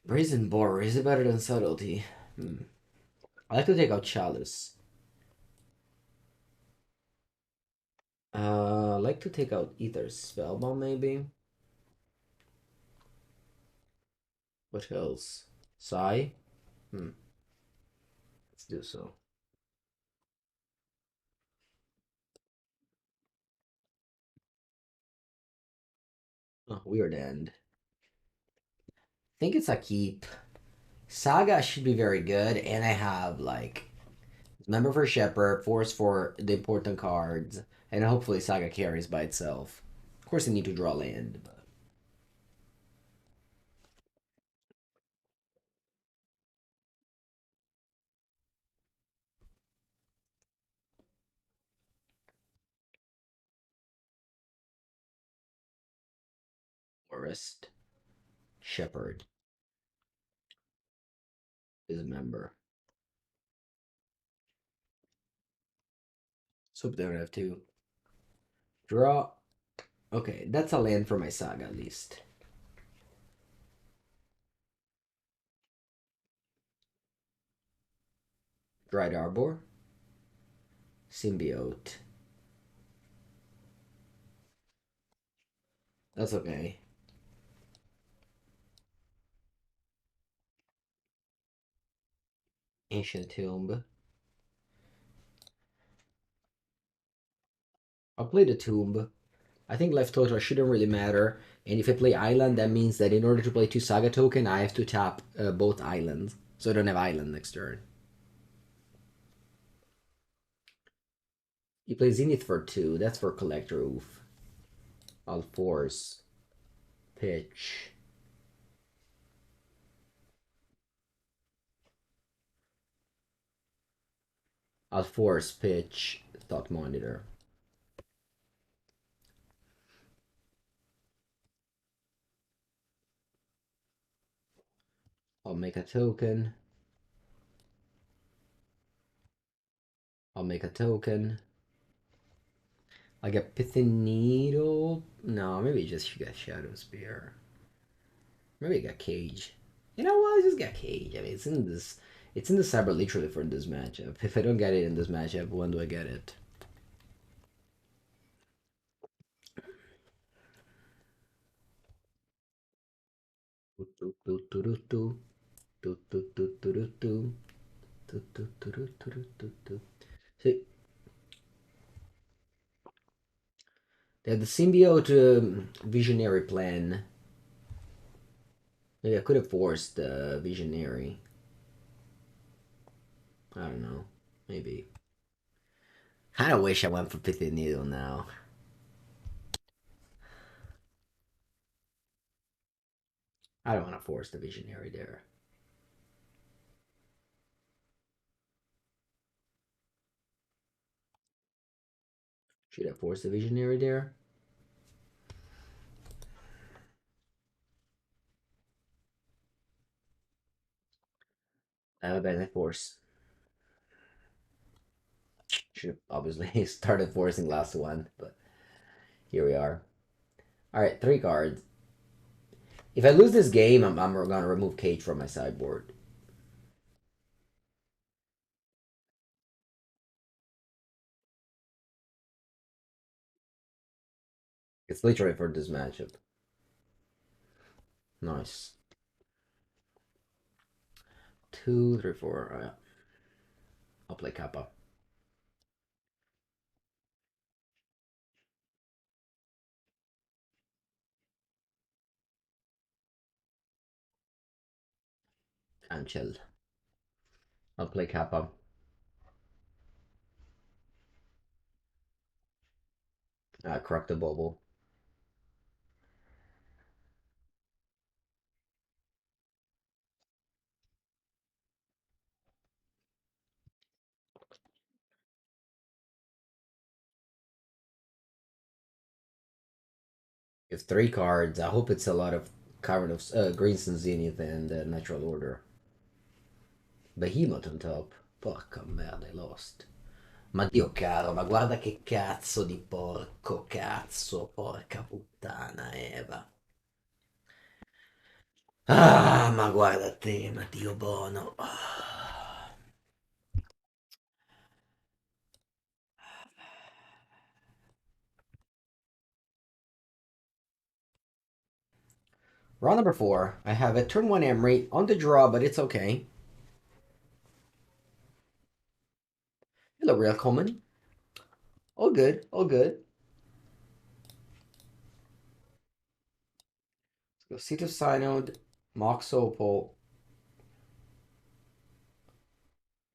Brazen Borrower. Is it better than Subtlety? I like to take out Chalice. I like to take out Aether Spellbomb, maybe. What else? Sai? Let's do so. Oh, weird end. I think it's a keep. Saga should be very good, and I have like Member for Shepherd, Force for the important cards, and hopefully Saga carries by itself. Of course, I need to draw land, but Forest, Shepherd is a member. So they don't have to draw. Okay, that's a land for my Saga at least. Dried Arbor. Symbiote. That's okay. Ancient Tomb. I'll play the Tomb. I think life total shouldn't really matter. And if I play Island, that means that in order to play 2 Saga token, I have to tap both islands. So I don't have Island next turn. You play Zenith for 2. That's for Collector Oof. I'll force. Pitch. I'll force pitch Thought Monitor. I'll make a token. I'll make a token. I get Pithing Needle. No, maybe just get Shadowspear. Maybe I got Cage. You know what? I just got Cage. I mean, it's in this. It's in the cyber literally for this matchup. If I don't get it in this matchup, when do I get it? See, they have the symbiote visionary plan. Maybe I could have forced the visionary. I don't know. Maybe. Kind of wish I went for Pithing Needle now. I don't want to force the visionary there. Should I force the visionary there? I have a bad force. Should have obviously started forcing last one, but here we are. Alright, 3 cards. If I lose this game, I'm going to remove Cage from my sideboard. It's literally for this matchup. Nice. 2, 3, 4. Yeah. I'll play Kappa. And chill. I'll play Kappa. Crack the Bauble. If 3 cards, I hope it's a lot of Cavern of Greens and Zenith and Natural Order. Behemoth on top. Porca merda, hai lost. Ma Dio caro, ma guarda che cazzo di porco cazzo, porca puttana Eva. Ah, ma guarda te, ma Dio buono. Round number 4. I have a turn 1 Emry on the draw, but it's okay. Hello, real common. All good, all good. Let's go Seat of Synod, Mox Opal,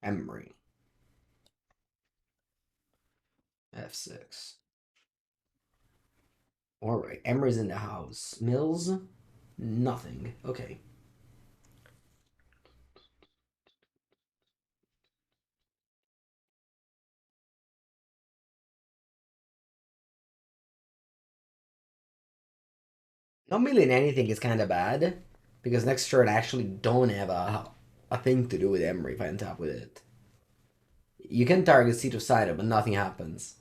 Emry. F6. Alright, Emry's in the house. Mills? Nothing. Okay. Not milling anything is kind of bad, because next turn I actually don't have a thing to do with Emry if I end up with it. You can target Seat of Cider, but nothing happens.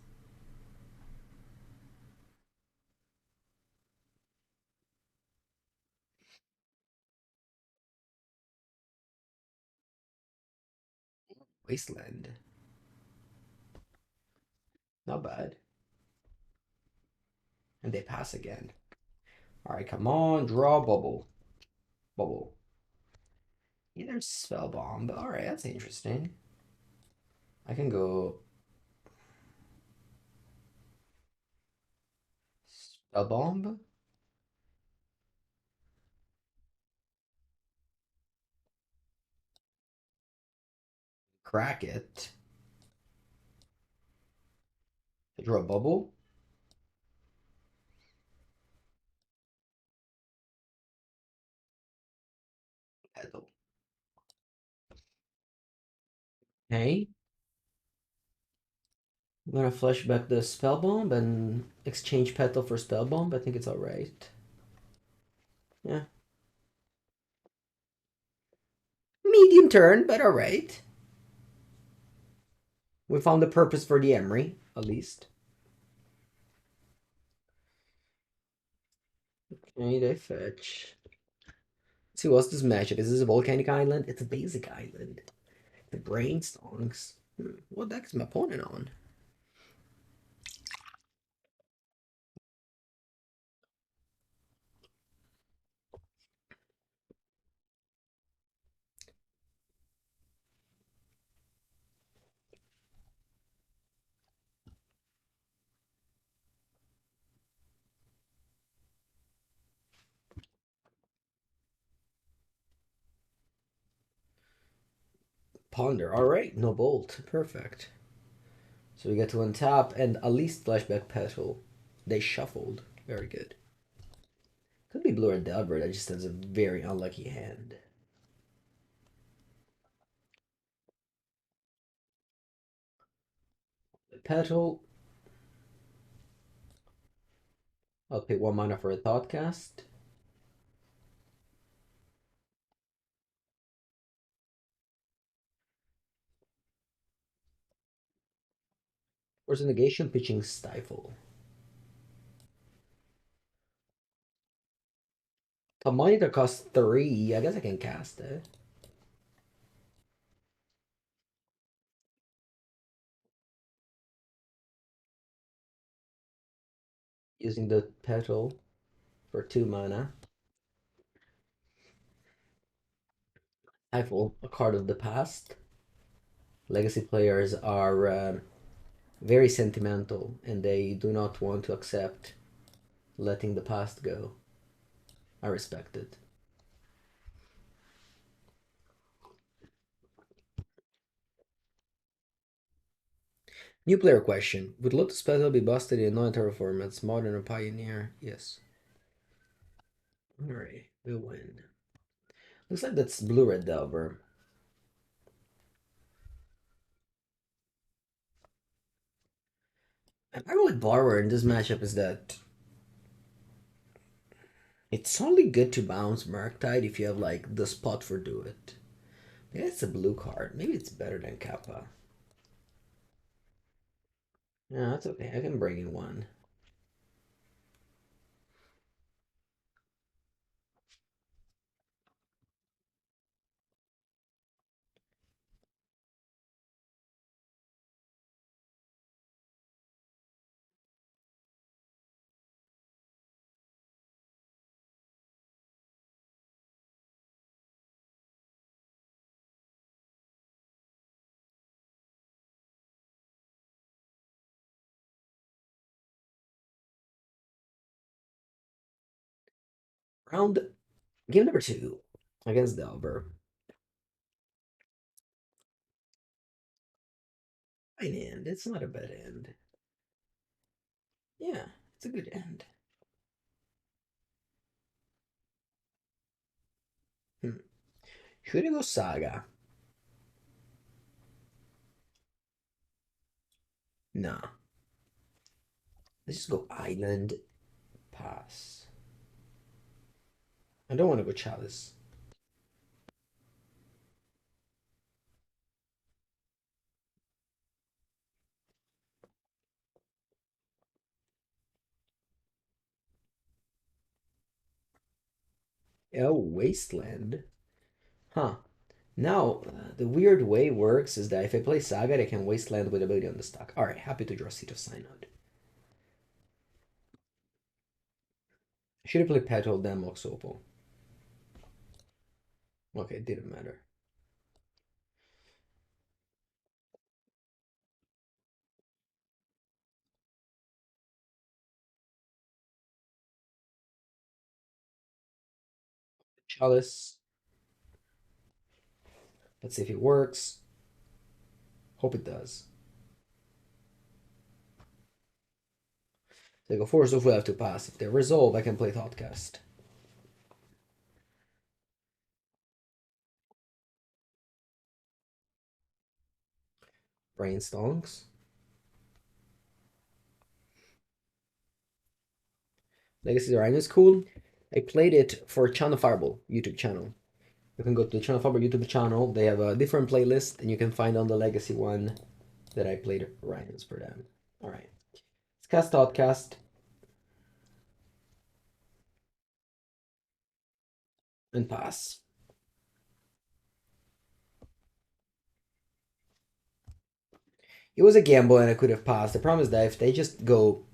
Wasteland. Not bad. And they pass again. Alright, come on, draw bubble. Bubble. Either Spellbomb, but alright, that's interesting. I can go Spellbomb. Crack it. Draw a bubble. Petal. Okay. I'm gonna flush back the Spellbomb and exchange Petal for Spellbomb. I think it's alright. Yeah. Medium turn, but alright. We found the purpose for the Emry, at least. Okay, they fetch. Let's see, what's this matchup? Is this a volcanic island? It's a basic island. The brainstonks. What deck is my opponent on? Ponder. Alright, no bolt. Perfect. So we get to untap and at least flashback Petal. They shuffled. Very good. Could be Blue or Delver. That just has a very unlucky hand. Petal. I'll pay 1 mana for a Thoughtcast. Force of Negation, pitching Stifle. A monitor costs 3. I guess I can cast it. Using the Petal for 2 mana. Stifle, a card of the past. Legacy players are very sentimental and they do not want to accept letting the past go. I respect it. New player question. Would Lotus Petal be busted in non-terror formats, Modern or Pioneer? Yes. Alright, we'll win. Looks like that's Blue-Red Delver. And I with Borrower in this matchup is that it's only good to bounce Murktide if you have like the spot for do it. Maybe it's a blue card. Maybe it's better than Kappa. Yeah, that's okay. I can bring in one. Round game number 2 against Delver. Fine end. It's not a bad end. Yeah, it's a good end. Should I go Saga? Nah. Let's just go Island. Pass. I don't want to go Chalice. Oh, Wasteland. Huh. Now, the weird way it works is that if I play Saga, I can wasteland with ability on the stack. Alright, happy to draw Seat of Synod. Should have played Petal, then Mox Opal. Okay, it didn't matter. Chalice. Let's see if it works. Hope it does. So I go Force of Will to pass. If they resolve, I can play Thoughtcast. Brainstonks. Legacy Rhino is cool. I played it for Channel Fireball YouTube channel. You can go to the Channel Fireball YouTube channel. They have a different playlist, and you can find on the Legacy one that I played Rhinos for them. All right. Let's cast Thoughtcast. And pass. It was a gamble and I could have passed. The problem is that if they just go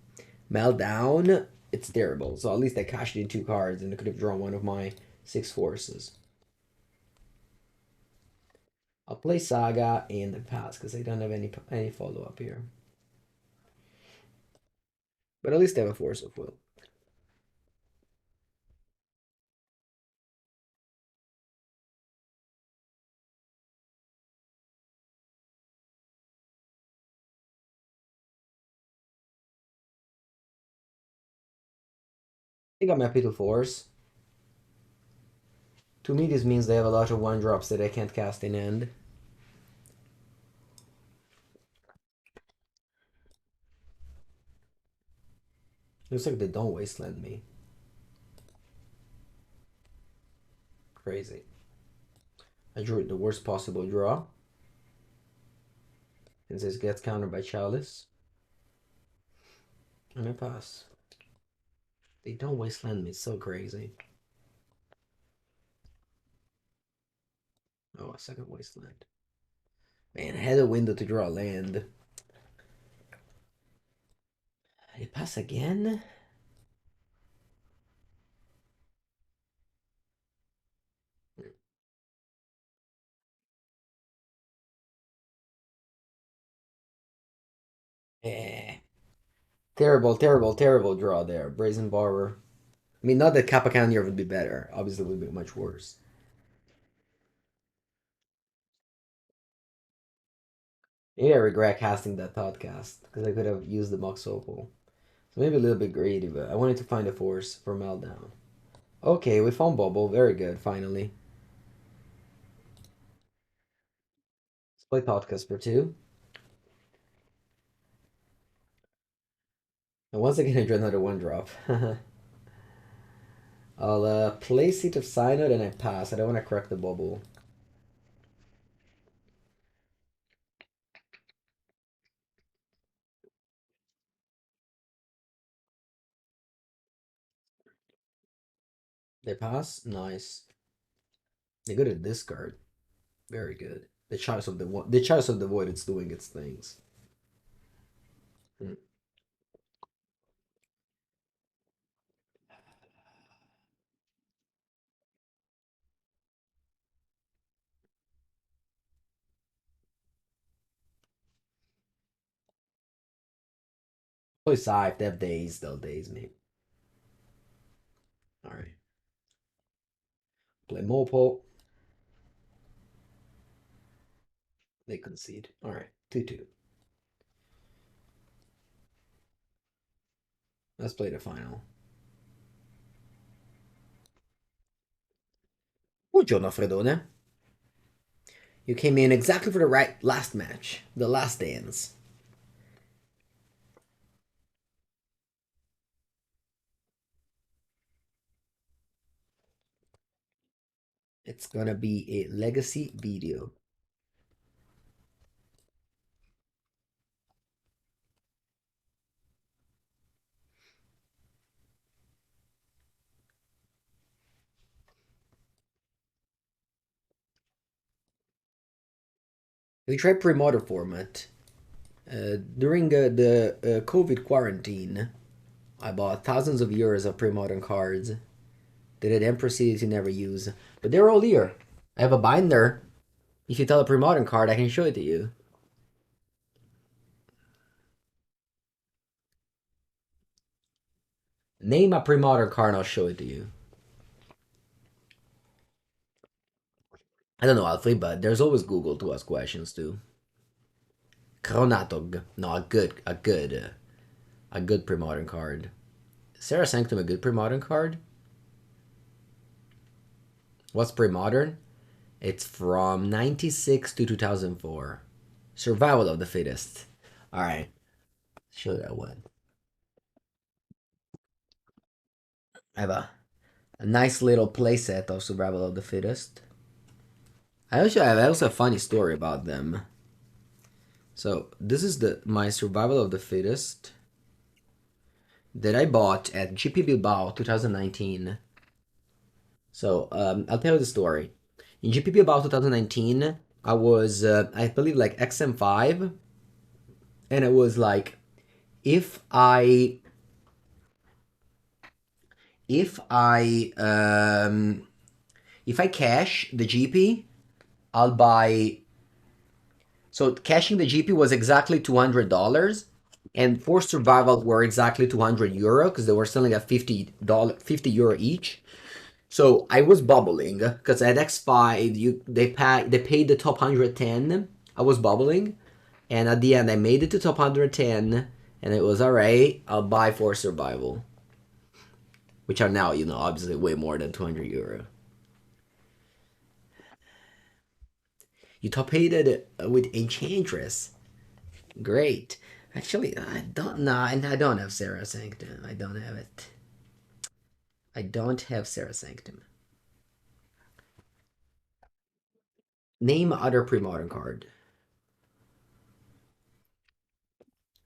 melt down, it's terrible. So at least I cashed in 2 cards and I could have drawn one of my 6 forces. I'll play Saga and pass because I don't have any follow up here. But at least I have a Force of Will. I think I'm happy to force. To me, this means they have a lot of 1-drops that I can't cast in end. Looks like they don't wasteland me. Crazy. I drew the worst possible draw. And this gets countered by Chalice. And I pass. They don't wasteland me, it's so crazy. Oh, a second wasteland. Man, I had a window to draw land. I pass again? Eh. Terrible, terrible, terrible draw there. Brazen Borrower. I mean, not that Kappa Cannoneer would be better. Obviously, it would be much worse. Maybe I regret casting that Thoughtcast because I could have used the Mox Opal. So maybe a little bit greedy, but I wanted to find a force for Meltdown. Okay, we found Bauble. Very good, finally. Let's play Thoughtcast for 2. And once again, I drew another 1-drop. I'll play Seat of Synod and I pass. I don't want to crack the bubble. They pass? Nice. They go to discard. Very good. The Chalice of the Void, it's doing its things. Hmm. Play Psy, if they have days, they'll daze me. Alright. Play Mopal. They concede. Alright. 2-2. Let's play the final. Buongiorno, Fredone. You came in exactly for the right last match. The last dance. It's gonna be a legacy video. We tried pre-modern format. During the COVID quarantine, I bought thousands of euros of pre-modern cards that I then proceeded to never use. But they're all here. I have a binder. If you tell a pre-modern card, I can show it to you. Name a pre-modern card and I'll show it to you. I don't know, Alfie, but there's always Google to ask questions too. Chronatog. No, a good pre-modern card. Sarah Sanctum a good pre-modern card? What's pre-modern? It's from 96 to 2004. Survival of the Fittest. Alright, show that one. I have a nice little playset of Survival of the Fittest. I also have a funny story about them. So this is my Survival of the Fittest that I bought at GP Bilbao 2019. So I'll tell you the story. In GP Bilbao 2019, I was I believe like XM5, and it was like if I if I if I cash the GP, I'll buy. So cashing the GP was exactly $200, and Forced Survival were exactly €200 because they were selling at €50 each. So I was bubbling because at X5 they paid the top 110. I was bubbling, and at the end I made it to top 110, and it was alright. I'll buy Forced Survival, which are now obviously way more than €200. You top aided with Enchantress. Great. Actually, I don't know. I don't have Sarah Sanctum. I don't have it. I don't have Sarah Sanctum. Name other pre-modern card.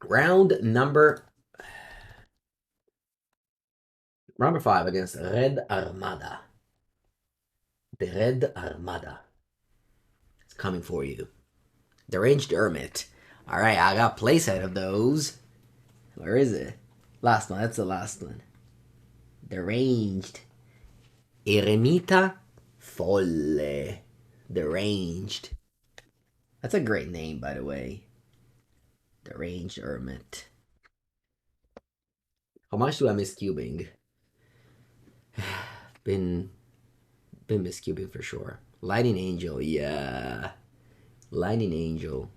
Round number 5 against Red Armada. The Red Armada. It's coming for you. The Ranged Hermit. Alright, I got playset of those. Where is it? Last one. That's the last one. The Ranged. Eremita Folle. The Ranged. That's a great name, by the way. The Ranged Hermit. How much do I miss cubing? been miss cubing for sure. Lightning Angel, yeah. Lightning Angel.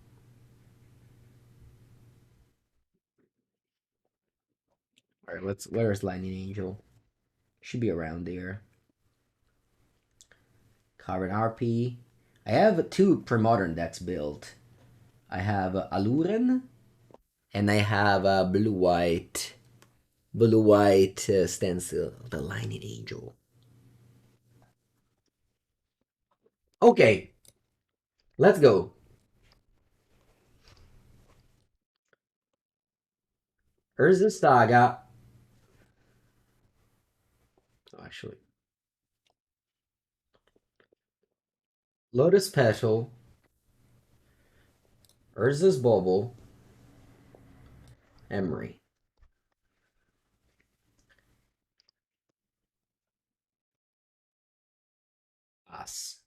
Alright, where's Lightning Angel? Should be around there. Carbon RP. I have 2 pre-modern decks built. I have Aluren, and I have blue-white stencil, the Lightning Angel. Okay, let's go. Urza Saga. Oh, actually, Lotus Petal, Urza's Bauble, Emry. Us.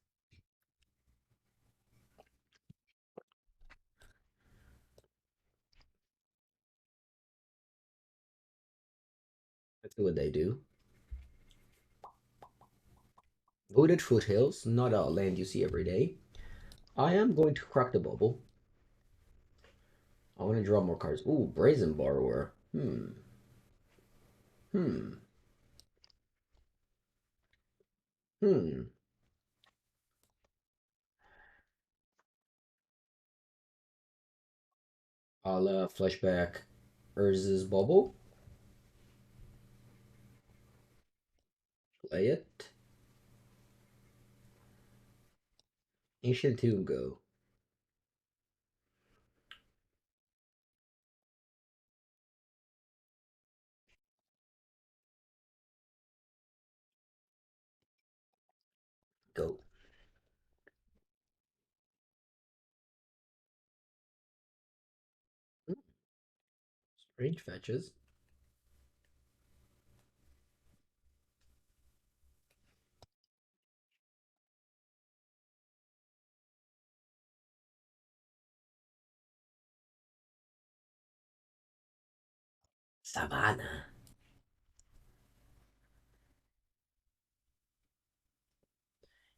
Let's see what they do. Wooded Foothills, not a land you see every day. I am going to crack the bubble. I want to draw more cards. Ooh, Brazen Borrower. Hmm. I'll flashback Urza's Bubble. Play it. Ancient Tomb go. Go. Range fetches. Savannah.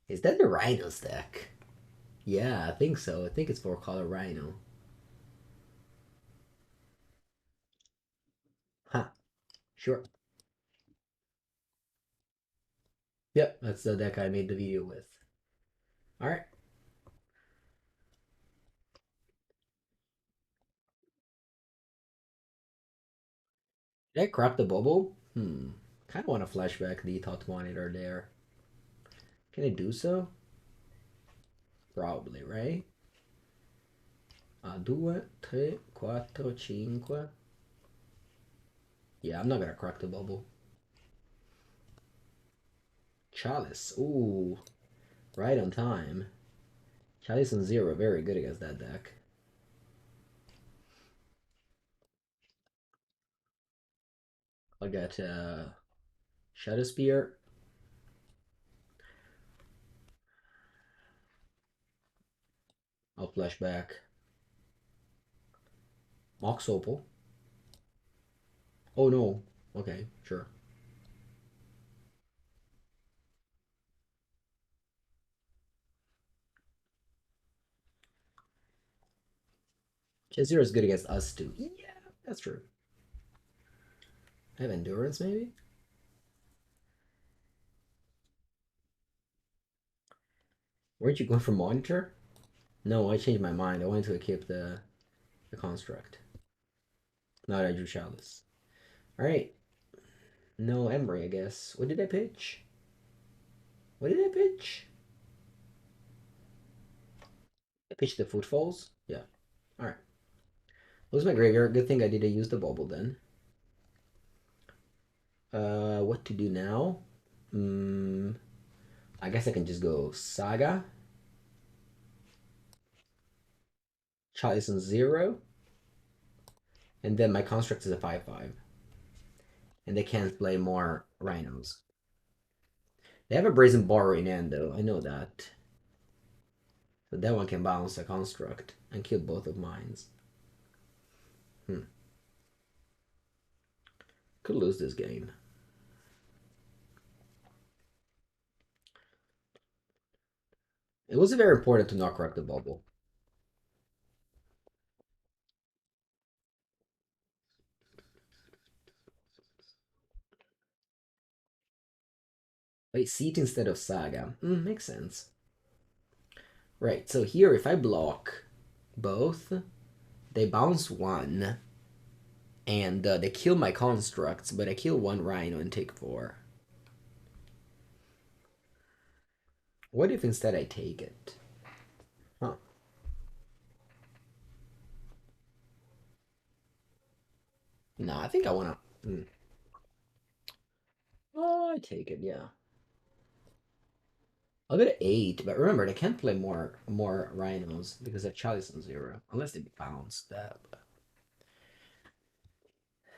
Is that the Rhinos deck? Yeah, I think so. I think it's 4-color Rhino. Huh. Sure. Yep, that's the deck I made the video with. Alright. Did I crack the bubble? Kind of want to flashback the Thought Monitor there. Can I do so? Probably, right? 2, 3, 4, 5. Yeah, I'm not gonna crack the bubble. Chalice. Ooh. Right on time. Chalice and Zero, very good against that deck. I got Shadowspear. I'll flashback. Mox Opal. Oh no. Okay, sure. Zero is good against us too. Yeah, that's true. I have endurance maybe? Weren't you going for monitor? No, I changed my mind. I wanted to equip the construct. Not I drew Chalice. Alright. No Emry, I guess. What did I pitch? What did I pitch? I pitched the Footfalls? Yeah. Alright. Lose my graveyard. Good thing I didn't use the bubble then. What to do now? I guess I can just go Saga. Chalice on 0. And then my construct is a 5/5. And they can't play more Rhinos. They have a Brazen Borrower in hand though, I know that. So that one can bounce a construct and kill both of mines. Could lose this game. It was very important to not crack the bubble. Wait, Seat instead of Saga. Makes sense. Right, so here if I block both, they bounce one, and they kill my constructs, but I kill one Rhino and take 4. What if instead I take it? Huh. No, I think I wanna... Oh, I take it, yeah. I'll go to 8, but remember, they can't play more Rhinos because they're Chalice on 0. Unless they bounce that.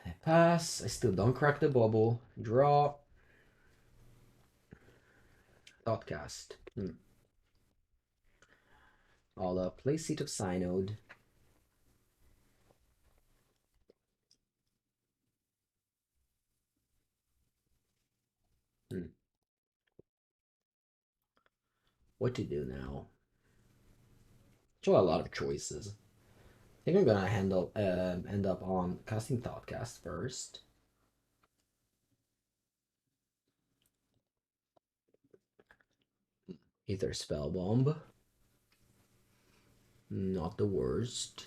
I pass. I still don't crack the bubble. Draw. Thoughtcast. I'll play Seat of Synod. What to do now? Show a lot of choices. I think I'm gonna end up on casting Thoughtcast first. Aether Spellbomb. Not the worst.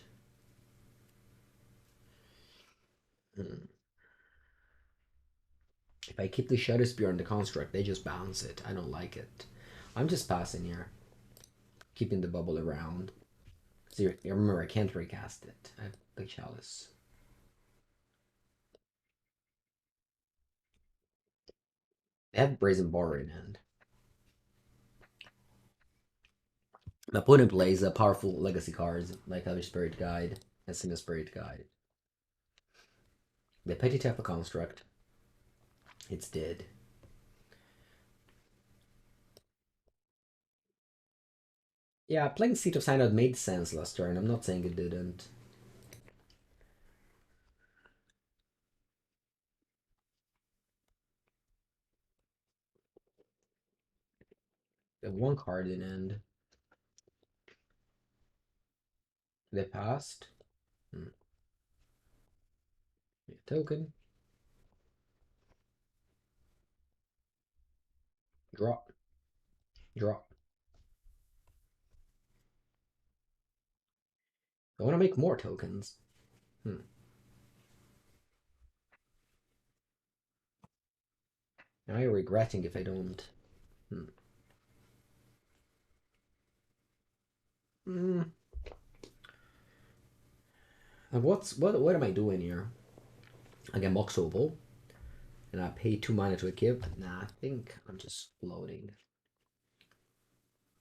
If I keep the Shadowspear on the construct, they just bounce it. I don't like it. I'm just passing here. Keeping the bubble around. So remember, I can't recast it. I have the Chalice. They have Brazen Borrower in hand. My opponent plays a powerful legacy cards like Other Spirit Guide and Single Spirit Guide. The petty type of construct. It's dead. Yeah, playing Seat of Synod made sense last turn. I'm not saying it didn't. They have one card in end. They passed. Token. Drop. Drop. I want to make more tokens. Now you're regretting if I don't. And what am I doing here? I get Mox Opal, and I pay 2 mana to equip. Nah, I think I'm just floating.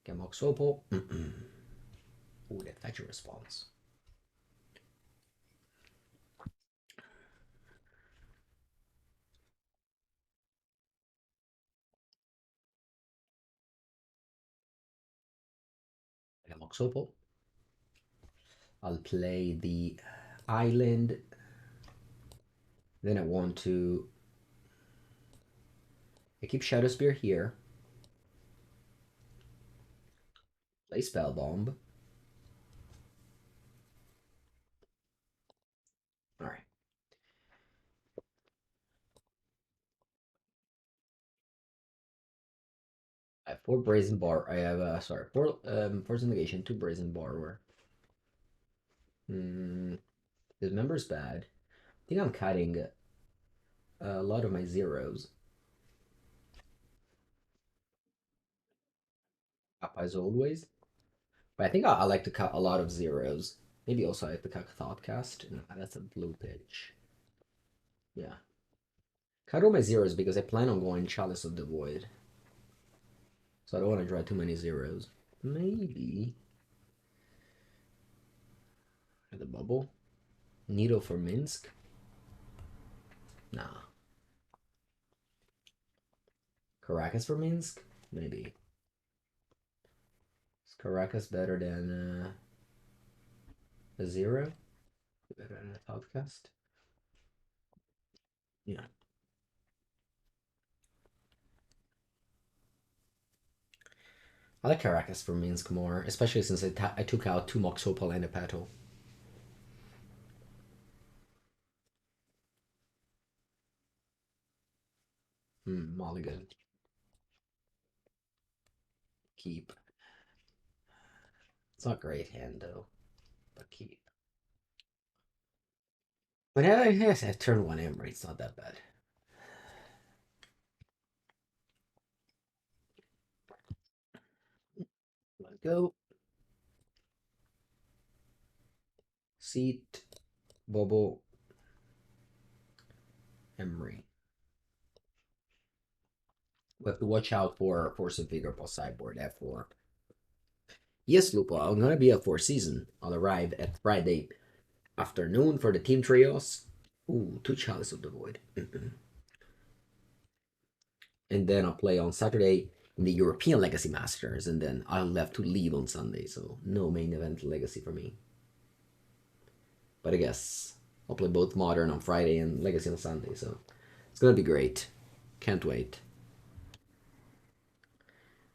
Get Mox Opal. Ooh, that fetch a response. I get Mox Opal. I'll play the island. Then I want to. I keep Shadowspear here. Play Spellbomb. Alright. I have 4 Brazen Bar. I have, sorry, 4 Force of Negation, 2 Brazen Borrower. Dismember's bad. I think I'm cutting a lot of my zeros. Up as always. But I think I like to cut a lot of zeros. Maybe also I have to cut Thoughtcast. No, that's a blue pitch. Yeah. Cut all my zeros because I plan on going Chalice of the Void. So I don't want to draw too many zeros. Maybe. The bubble. Needle for Minsk. Nah. Karakas for Minsk? Maybe. Is Karakas better than a zero? Better than a Thoughtcast? Yeah. I like Karakas for Minsk more, especially since I took out 2 Mox Opal and a Petal. Mulligan. Keep. It's not great hand though, but keep. But I guess I turn 1 Emry, it's not that bad. Let go. Seat. Bauble. Emry. We have to watch out for Force of Vigor plus sideboard F4. Yes, Lupo, I'm gonna be at 4Seasons. I'll arrive at Friday afternoon for the team trios. Ooh, 2 Chalice of the Void. And then I'll play on Saturday in the European Legacy Masters, and then I'll have to leave on Sunday, so no main event Legacy for me. But I guess I'll play both Modern on Friday and Legacy on Sunday, so it's gonna be great. Can't wait.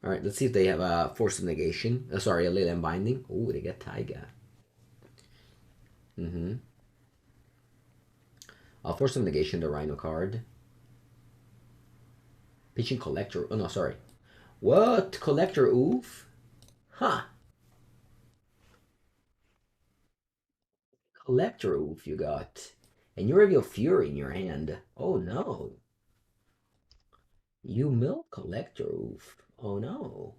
Alright, let's see if they have a Force of Negation. Sorry, a Leyland Binding. Oh, they get Taiga. Force of Negation, the Rhino card. Pitching Collector. Oh, no, sorry. What? Collector Oof? Huh. Collector Oof you got. And you reveal Fury in your hand. Oh, no. You mill Collector Oof. Oh, no.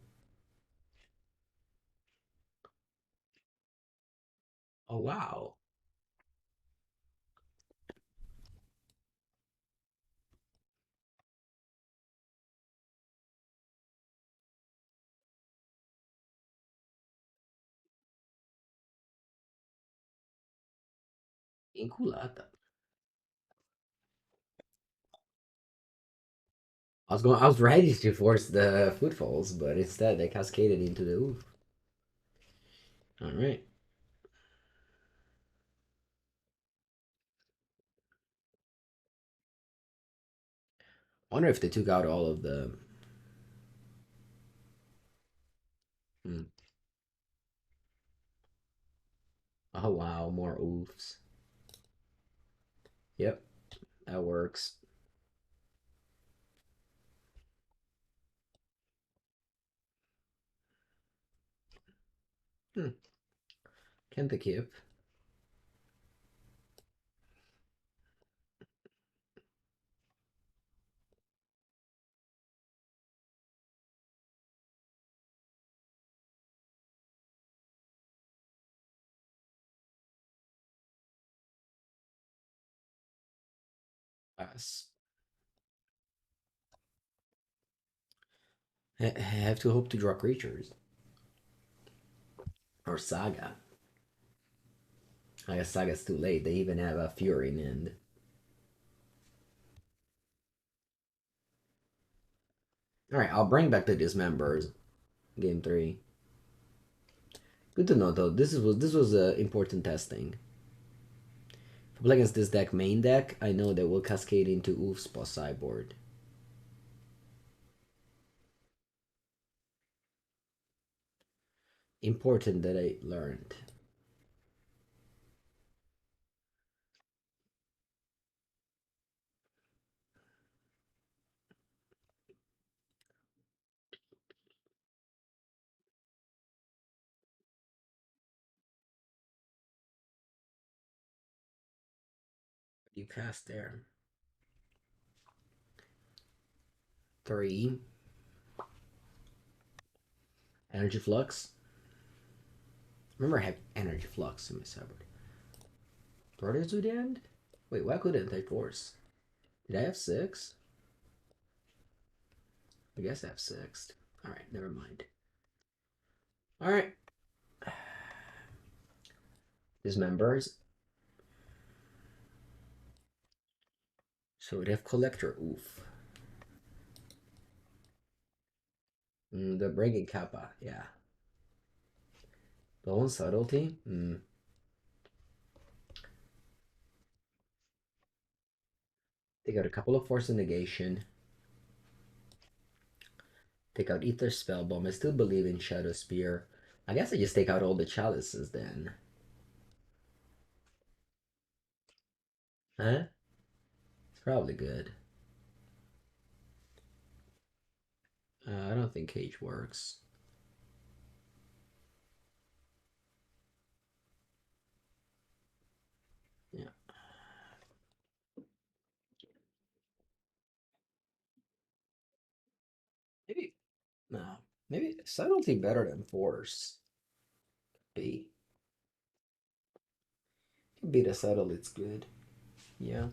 Oh, wow. Inculata. I was ready to force the footfalls, but instead they cascaded into the oof. All right. I wonder if they took out all of the. Hmm. Oh wow, more oofs. Yep, that works. Hmm. Can't they keep? Us. I have to hope to draw creatures or Saga. I guess Saga's too late. They even have a Fury in end. All right, I'll bring back the Dismembers. Game 3. Good to know though. This was important testing. If I play against this deck main deck, I know that will cascade into Oof's plus sideboard. Important that I learned. You cast there. 3. Energy Flux. Remember I have Energy Flux in my sideboard. Brought it to the end? Wait, why couldn't I force? Did I have 6? I guess I have 6. Alright, never mind. Alright. Dismembers. So we have Collector. Oof. The Breaking Kappa. Yeah. The one Subtlety. They got a couple of Force of Negation. Take out Aether Spellbomb. I still believe in Shadowspear. I guess I just take out all the chalices then. Huh? It's probably good. I don't think Cage works. Yeah. Maybe. No. Maybe Subtlety better than Force. B. Beat a Subtle, it's good. Yeah.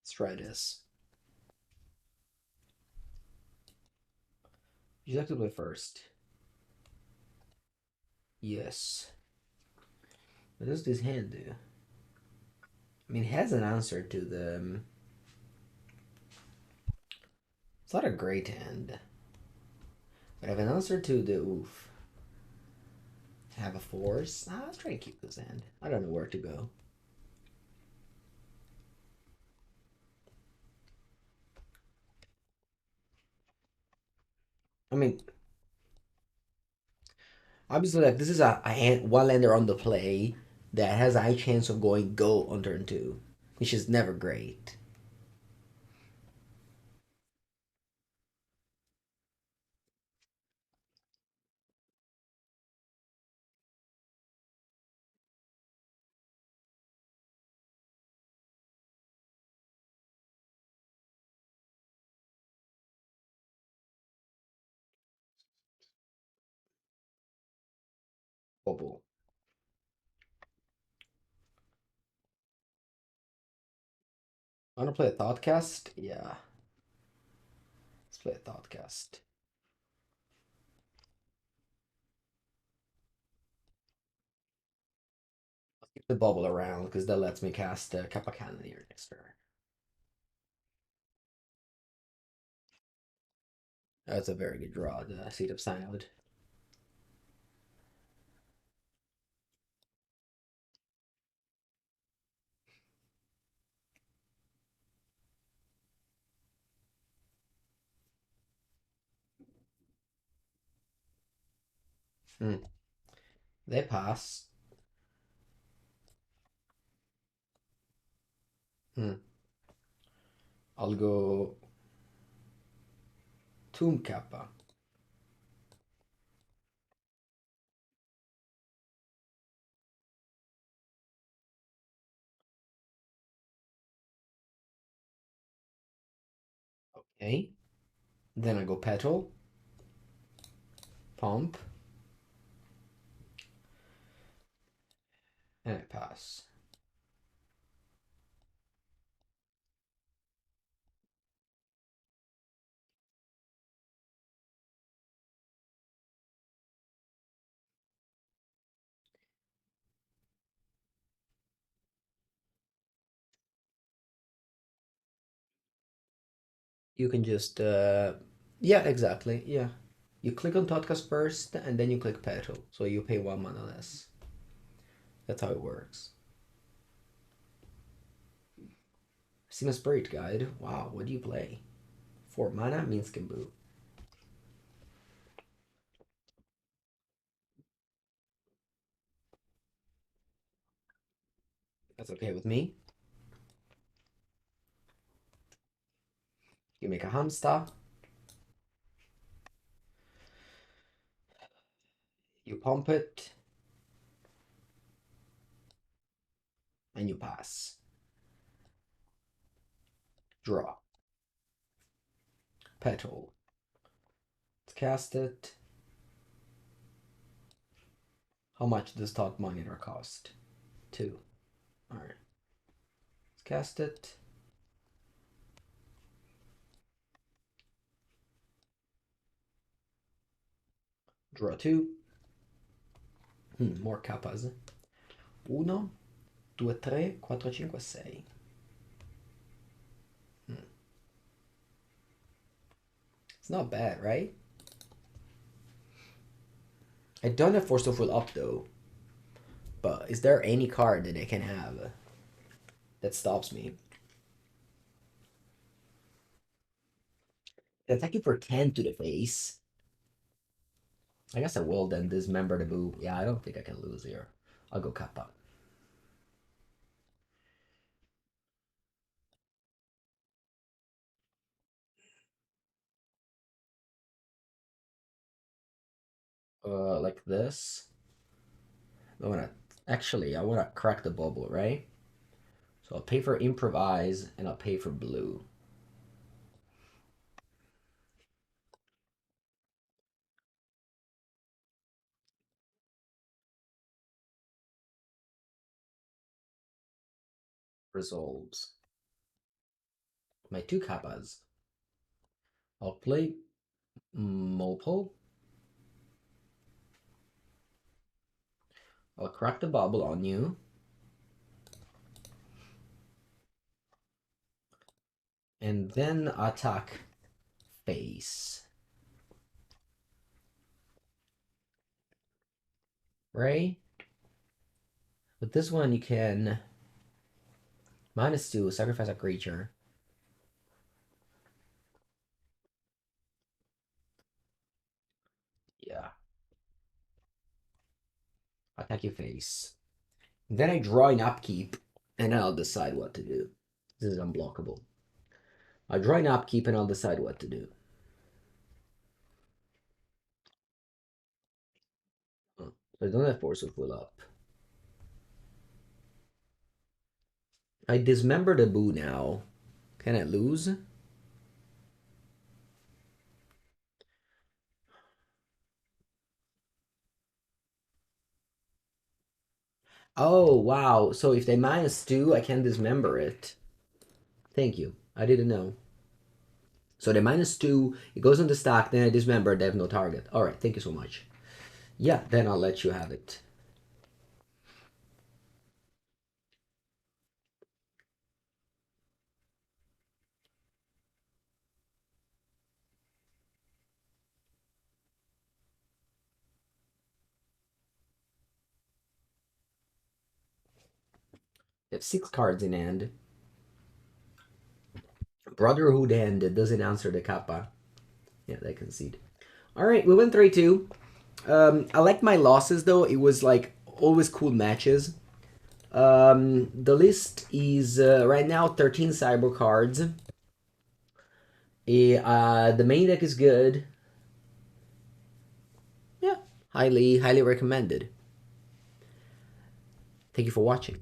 Let's try this. You have to play first. Yes. What does this hand do? I mean, it has an answer to the. It's not a great hand. But I have an answer to the oof. Have a force. Let's try to keep this hand. I don't know where to go. I mean, obviously, like this is a hand, one lander on the play that has a high chance of going go on turn 2, which is never great. Bauble. I want to play a Thoughtcast. Yeah, let's play a Thoughtcast. Keep the bubble around because that lets me cast Kappa Cannoneer next turn. That's a very good draw, the Seed of Synod. Hmm. They pass. Hmm. I'll go Tomb Kappa. Okay. Then I go Petal. Pump. And I pass. You can just, yeah, exactly, yeah. You click on Thoughtcast first, and then you click Petal, so you pay 1 mana less. That's how it works. Seen a Spirit Guide. Wow, what do you play? 4 mana means Skimbo. That's okay with me. You make a hamster. You pump it. And you pass. Draw. Petal. Let's cast it. How much does Thought Monitor cost? 2. Alright. Let's cast it. Draw 2. More kappas. 1, 2, 3, 4, 5, 6. It's not bad, right? I don't have Force of Will up though. But is there any card that I can have that stops me? Attack you for 10 to the face. I guess I will then dismember the boo. Yeah, I don't think I can lose here. I'll go Kappa. Like this. I wanna actually I wanna crack the bubble, right? So I'll pay for improvise and I'll pay for blue. Resolves. My 2 kappas. I'll play Mopal. I'll crack the bubble on you. And then attack face. Right? With this one you can -2, sacrifice a creature. Yeah. Attack your face. Then I draw an upkeep, and I'll decide what to do. This is unblockable. I draw an upkeep, and I'll decide what to do. Oh, I don't have Force of Will up. I dismember the boo now. Can I lose? Oh, wow. So if they -2, I can dismember it. Thank you. I didn't know. So they -2, it goes on the stack, then I dismember, they have no target. Alright, thank you so much. Yeah, then I'll let you have it. have 6 cards in hand. Brotherhood End doesn't answer the Kappa. Yeah, they concede. Alright, we went 3-2. I liked my losses though. It was like always cool matches. The list is right now 13 cyber cards. The main deck is good. Yeah, highly recommended. Thank you for watching.